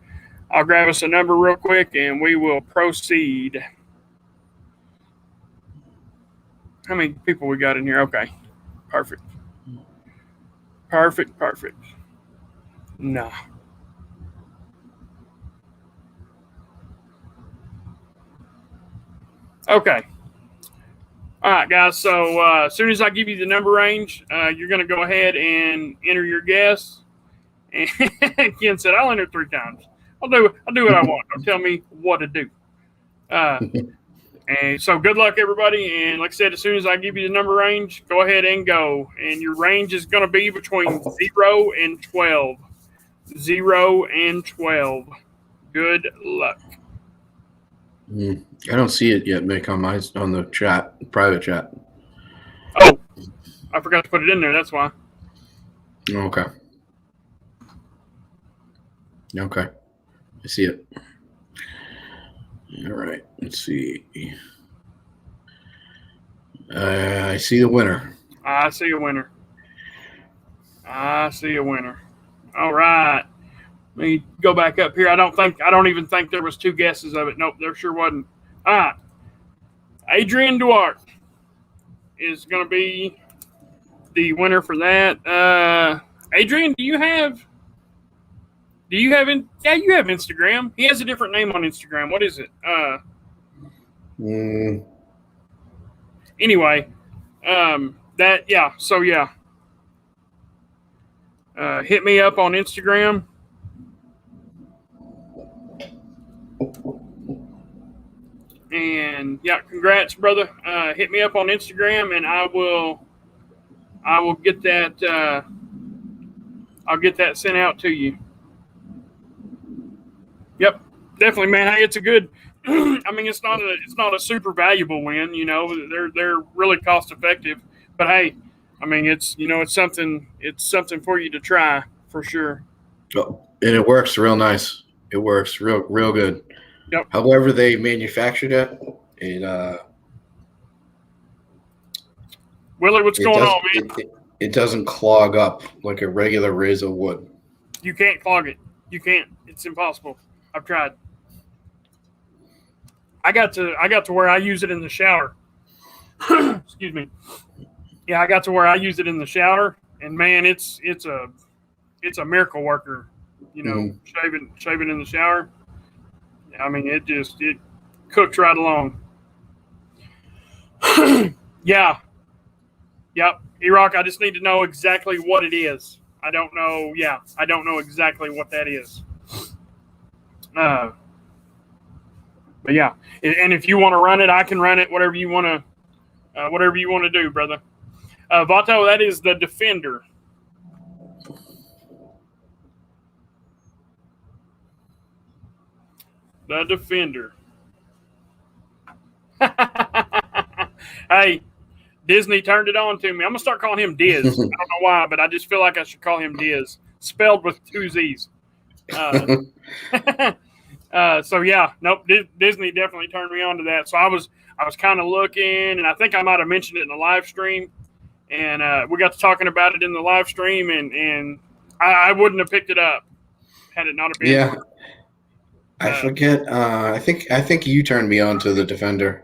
I'll grab us a number real quick, and we will proceed. How many people we got in here? Okay. Perfect. No. Okay. All right, guys. So as soon as I give you the number range, you're going to go ahead and enter your guess. And Ken said, "I'll enter 3 times. I'll do what I want. Don't tell me what to do." And so good luck, everybody. And like I said, as soon as I give you the number range, go ahead and go. And your range is going to be between 0 and 12. 0 and 12. Good luck. I don't see it yet, Mick, on the chat, private chat. Oh, I forgot to put it in there. That's why. Okay. I see it. All right. Let's see. I see the winner. I see a winner. All right. Let me go back up here. I don't even think there was 2 guesses of it. Nope, there sure wasn't. All right. Adrian Duarte is going to be the winner for that. Adrian, you have you have Instagram. He has a different name on Instagram. What is it? Anyway, hit me up on Instagram. And yeah, congrats, brother. Hit me up on Instagram, and I will get that. I'll get that sent out to you. Yep, definitely, man. Hey, it's a good. I mean, it's not a super valuable win. They're really cost effective. But hey, I mean, it's something for you to try for sure. Oh, and it works real nice. It works real good. Yep. However they manufactured it, Willie, what's going on, man? It doesn't clog up like a regular razor would. You can't clog it. You can't. It's impossible. I've tried. I got to where I use it in the shower. Excuse me. Yeah, I got to where I use it in the shower, and man, it's a miracle worker. Shaving in the shower. I mean, it cooks right along. Yeah. Yep. E-Rock, I just need to know exactly what it is. I don't know. Yeah, I don't know exactly what that is. But yeah, and if you want to run it, I can run it. Whatever you want to do, brother. Vato, that is the Defender. The Defender. Hey, Disney turned it on to me. I'm going to start calling him Diz. I don't know why, but I just feel like I should call him Diz. Spelled with 2 Z's. So, yeah. Nope, Disney definitely turned me on to that. So, I I was kind of looking, and I think I might have mentioned it in the live stream. And we got to talking about it in the live stream, and I wouldn't have picked it up had it not been. Yeah, I forget. I think you turned me on to the Defender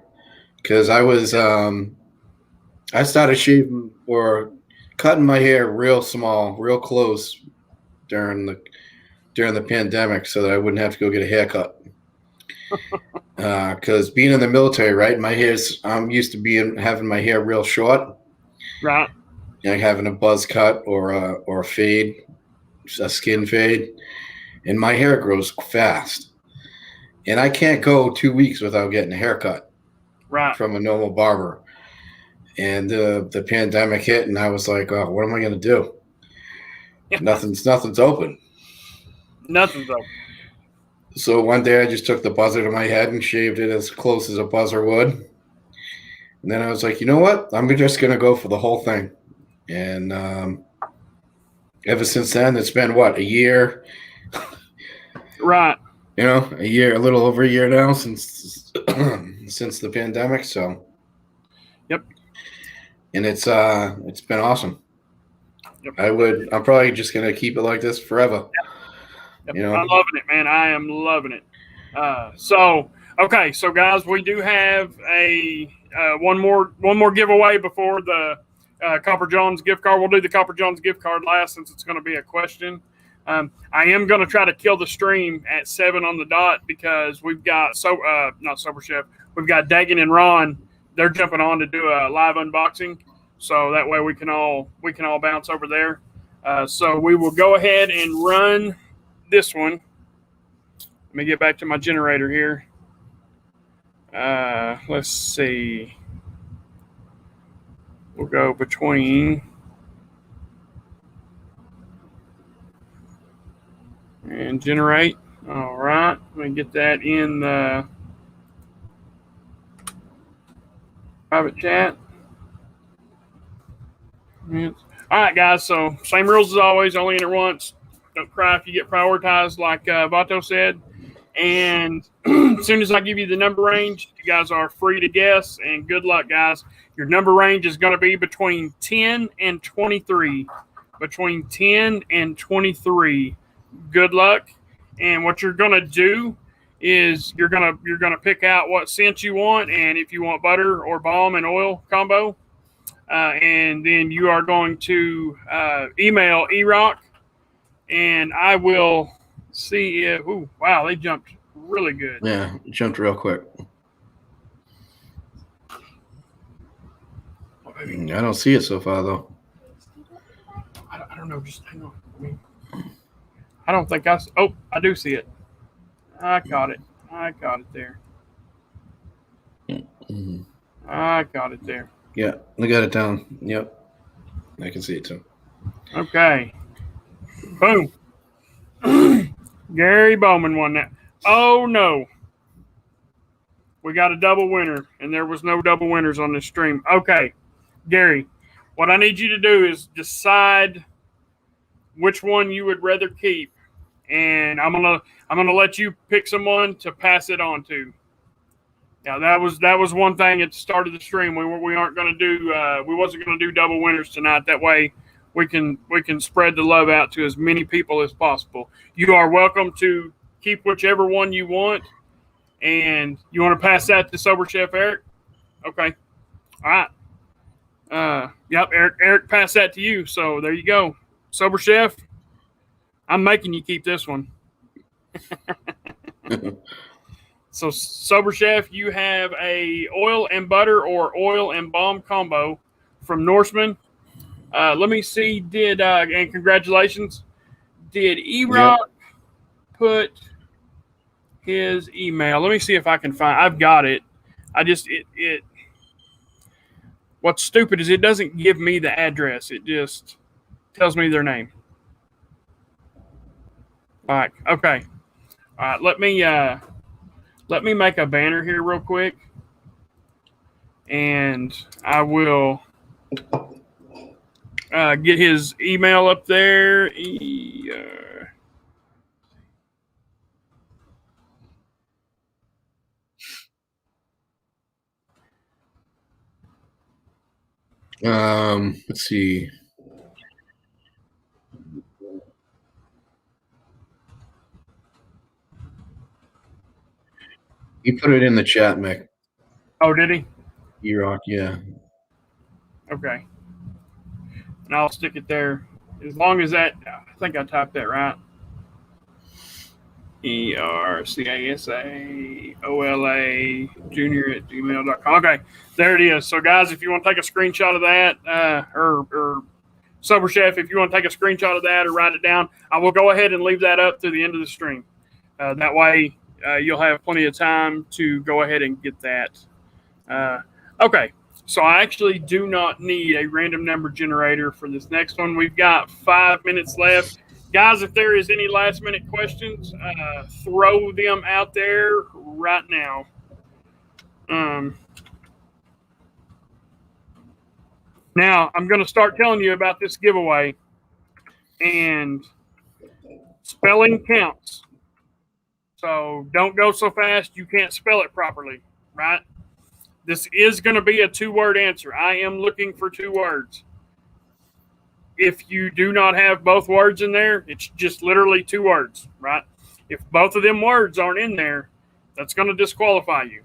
because I was I started shaving or cutting my hair real small, real close during the pandemic, so that I wouldn't have to go get a haircut. Because being in the military, right, I'm used to having my hair real short. Right. Like having a buzz cut or a fade, a skin fade, and my hair grows fast, and I can't go 2 weeks without getting a haircut, right, from a normal barber. And the pandemic hit, and I was like, "Oh, what am I going to do? Nothing's open. Nothing's open." So one day I just took the buzzer to my head and shaved it as close as a buzzer would. And then I was like, you know what? I'm just going to go for the whole thing. And ever since then, it's been, what, a year? Right. You know, a year, a little over a year now since the pandemic. So, yep. And it's been awesome. Yep. I'm probably just going to keep it like this forever. Yep. You know? I'm loving it, man. I am loving it. So guys, we do have a one more giveaway before the Copper Johns gift card. We'll do the Copper Johns gift card last, since it's going to be a question. I am going to try to kill the stream at 7 on the dot, because we've got not Sober Chef. We've got Dagan and Ron. They're jumping on to do a live unboxing, so that way we can all bounce over there. So we will go ahead and run this one. Let me get back to my generator here. Let's see. We'll go between and generate. All right. Let me get that in the private chat. All right, guys. So same rules as always. Only enter once. Don't cry if you get prioritized, like Vato said. And as soon as I give you the number range, you guys are free to guess. And good luck, guys. Your number range is going to be between 10 and 23. Between 10 and 23. Good luck. And what you're going to do is you're gonna pick out what scent you want, and if you want butter or balm and oil combo, and then you are going to email eRock, and I will see if. Ooh, wow, they jumped really good. Yeah, jumped real quick. I don't see it so far, though. I don't know. Just hang on. I don't think I. Oh, I do see it. I caught it. I caught it there. Mm-hmm. I caught it there. Yeah, I got it down. Yep, I can see it too. Okay. Boom. Gary Bowman won that. Oh, no. We got a double winner, and there was no double winners on this stream. Okay, Gary, what I need you to do is decide which one you would rather keep, and I'm gonna let you pick someone to pass it on to. Now that was one thing at the start of the stream. We aren't gonna do we wasn't gonna do double winners tonight. That way we can spread the love out to as many people as possible. You are welcome to keep whichever one you want, and you want to pass that to Sober Chef Eric. Okay, all right. Yep, Eric passed that to you. So there you go, Sober Chef. I'm making you keep this one. So, Sober Chef, you have a oil and butter or oil and balm combo from Norseman. Let me see. And congratulations. Did eRock put his email? Let me see if I can find. I've got it. What's stupid is it doesn't give me the address. It just tells me their name. All right. Okay. All right. Let me make a banner here real quick, and I will get his email up there. Let's see. He put it in the chat, Mick. Oh, did he? E-Rock, yeah. Okay. And I'll stick it there. As long as that, I think I typed that right. ERCASAOLA junior@gmail.com. Okay, there it is. So, guys, if you want to take a screenshot of that, or Sober Chef, if you want to take a screenshot of that or write it down, I will go ahead and leave that up to the end of the stream. That way, you'll have plenty of time to go ahead and get that. Okay, so I actually do not need a random number generator for this next one. We've got 5 minutes left. Guys, if there is any last minute questions, throw them out there right now. Now, I'm going to start telling you about this giveaway, and spelling counts. So don't go so fast you can't spell it properly, right? This is going to be a 2-word answer. I am looking for 2 words. If you do not have both words in there, it's just literally 2 words, right? If both of them words aren't in there, that's going to disqualify you.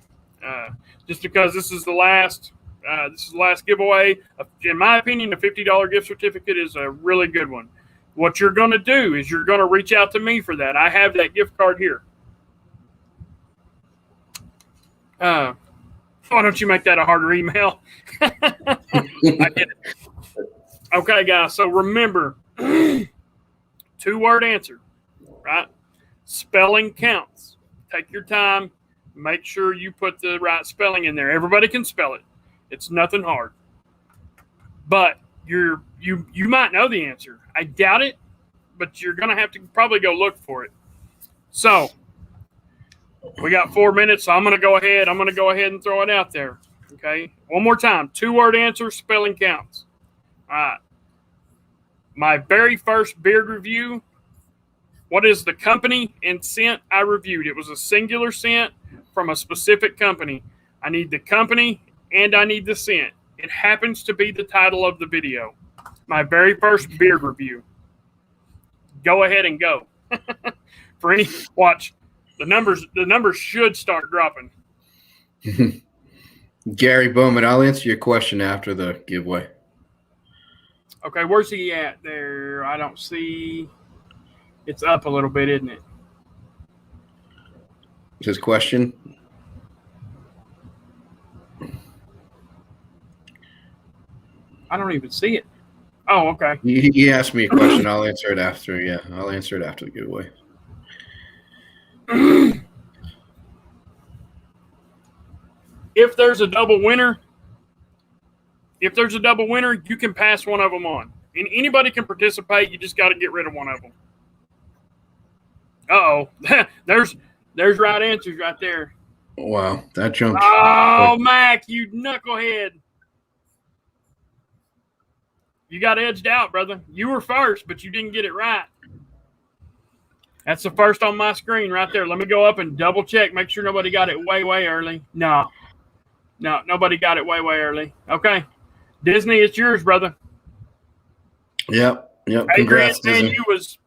Just because this is the last giveaway. In my opinion, a $50 gift certificate is a really good one. What you're going to do is you're going to reach out to me for that. I have that gift card here. Why don't you make that a harder email? I get it. Okay, guys. So remember, 2-word answer, right? Spelling counts. Take your time. Make sure you put the right spelling in there. Everybody can spell it. It's nothing hard. But you might know the answer. I doubt it, but you're going to have to probably go look for it. So we got 4 minutes, so I'm going to go ahead and throw it out there. Okay? One more time. 2-word answer, spelling counts. All right. My very first beard review, what is the company and scent I reviewed? It was a singular scent from a specific company. I need the company and I need the scent. It happens to be the title of the video. My very first beard review. Go ahead and go. Watch. The numbers should start dropping. Gary Bowman, I'll answer your question after the giveaway. Okay, where's he at there? I don't see. It's up a little bit, isn't it? His question? I don't even see it. Oh, okay. He asked me a question. I'll answer it after. Yeah, I'll answer it after the giveaway. If there's a double winner, you can pass one of them on. And anybody can participate. You just got to get rid of one of them. Uh-oh. There's right answers right there. Wow, that jumped. Oh, Mac, you knucklehead. You got edged out, brother. You were first, but you didn't get it right. That's the first on my screen right there. Let me go up and double check. Make sure nobody got it way, way early. No, nobody got it way, way early. Okay. Disney, it's yours, brother. Yep. Congrats, Adrian, Disney. man,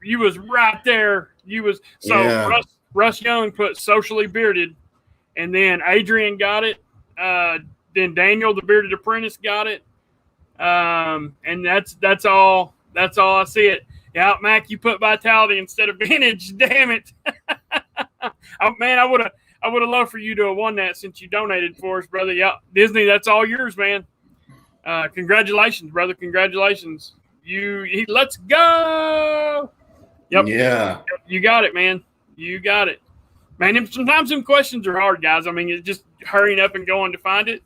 you was right there. Yeah. Russ Young put socially bearded, and then Adrian got it. Then Daniel, the bearded apprentice, got it. And that's all I see it. Yeah, Mac, you put Vitality instead of Vintage. Damn it. Oh, man, I would have loved for you to have won that since you donated for us, brother. Yeah, Disney, that's all yours, man. Congratulations, brother. Congratulations. Let's go. Yep. Yeah. You got it, man. You got it. Man, sometimes some questions are hard, guys. I mean, it's just hurrying up and going to find it.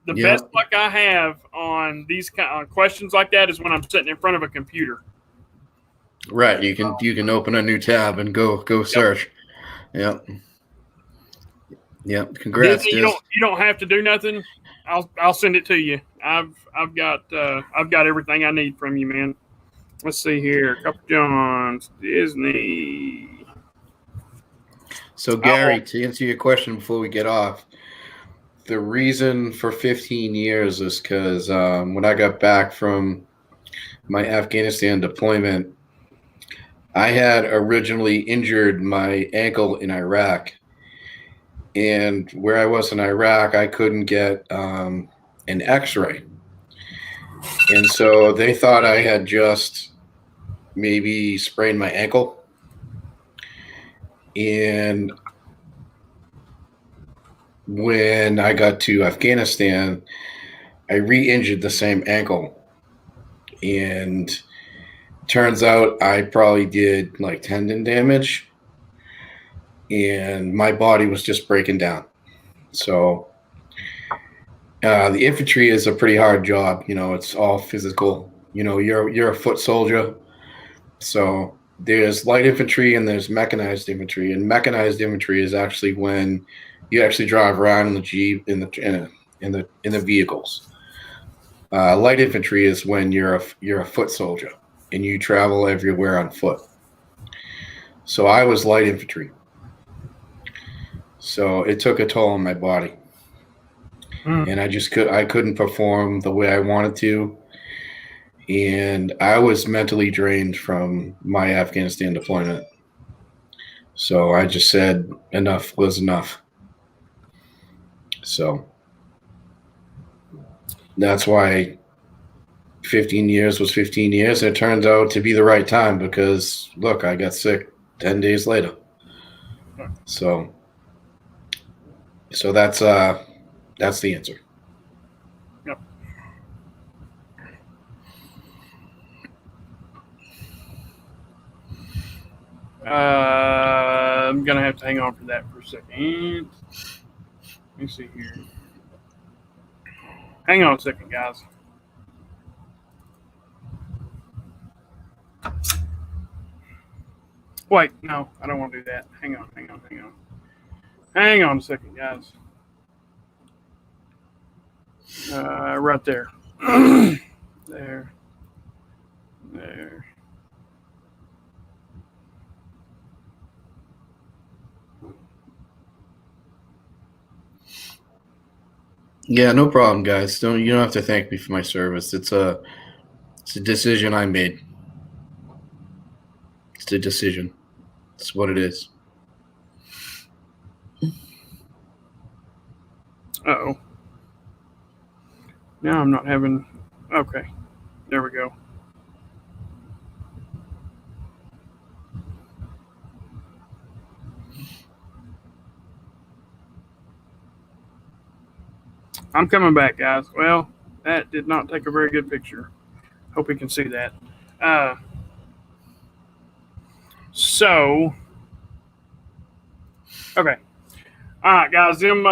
The best luck I have on these kind of questions like that is when I'm sitting in front of a computer. Right. You can open a new tab and go search. Yep. Congrats, Disney, you don't have to do nothing. I'll send it to you. I've got everything I need from you, man. Let's see here. Couple Johns, Disney. So Gary, to answer your question before we get off, the reason for 15 years is because when I got back from my Afghanistan deployment, I had originally injured my ankle in Iraq. And where I was in Iraq, I couldn't get an x-ray. And so they thought I had just maybe sprained my ankle. And when I got to Afghanistan, I re-injured the same ankle. And turns out I probably did like tendon damage. And my body was just breaking down. So the infantry is a pretty hard job. You know, it's all physical. You know, you're a foot soldier. So there's light infantry and there's mechanized infantry. And mechanized infantry is actually when you actually drive around in the Jeep in the vehicles. Light infantry is when you're a foot soldier and you travel everywhere on foot. So I was light infantry. So it took a toll on my body. And I couldn't perform the way I wanted to. And I was mentally drained from my Afghanistan deployment. So I just said enough was enough. So that's why 15 years was 15 years. It turns out to be the right time because, look, I got sick 10 days later. So that's the answer. Yep. I'm gonna have to hang on for that for a second. Let me see here. Hang on a second, guys. Wait, no, I don't want to do that. Hang on. Hang on a second, guys. Right there. There. Yeah, no problem, guys. You don't have to thank me for my service. It's a decision I made. It's a decision. It's what it is. Uh-oh. Now I'm not having... Okay. There we go. I'm coming back, guys. Well, that did not take a very good picture. Hope you can see that. Okay. All right, guys. Them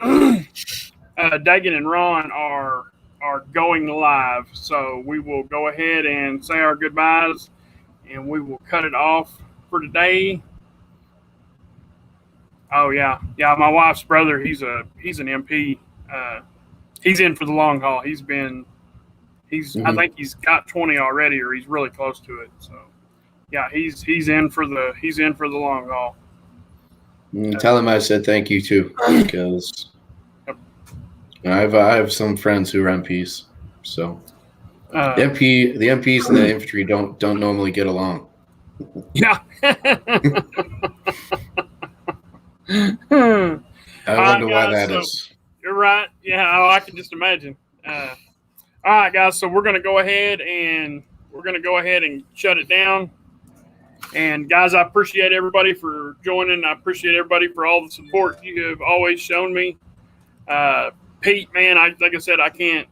Dagan and Ron are going live, so we will go ahead and say our goodbyes, and we will cut it off for today. Oh yeah. My wife's brother, he's an MP. He's in for the long haul. I think he's got 20 already, or he's really close to it. So yeah, he's in for the long haul. Tell him I said thank you too, because I have some friends who are MPs. So the MPs and the infantry don't normally get along. Yeah. I wonder why that is. You're right. Yeah, I can just imagine. All right, guys. So we're gonna go ahead and shut it down. And guys, I appreciate everybody for joining. I appreciate everybody for all the support you have always shown me. Pete, man, like I said, I can't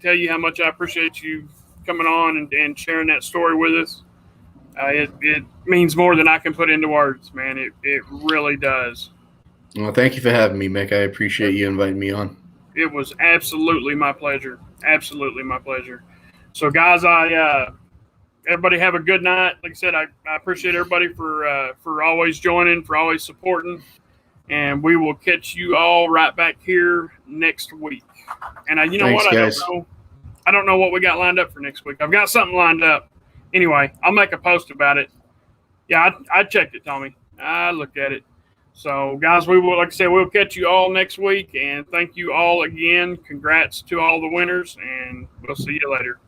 tell you how much I appreciate you coming on and sharing that story with us. It means more than I can put into words, man. It really does. Well, thank you for having me, Mick. I appreciate you inviting me on. It was absolutely my pleasure. Absolutely my pleasure. So, guys, everybody have a good night. Like I said, I appreciate everybody for always joining, for always supporting, and we will catch you all right back here next week. And you know Thanks, what? Guys. I don't know what we got lined up for next week. I've got something lined up. Anyway, I'll make a post about it. Yeah, I checked it, Tommy. I looked at it. So, guys, we will, like I said, we'll catch you all next week. And thank you all again. Congrats to all the winners, and we'll see you later.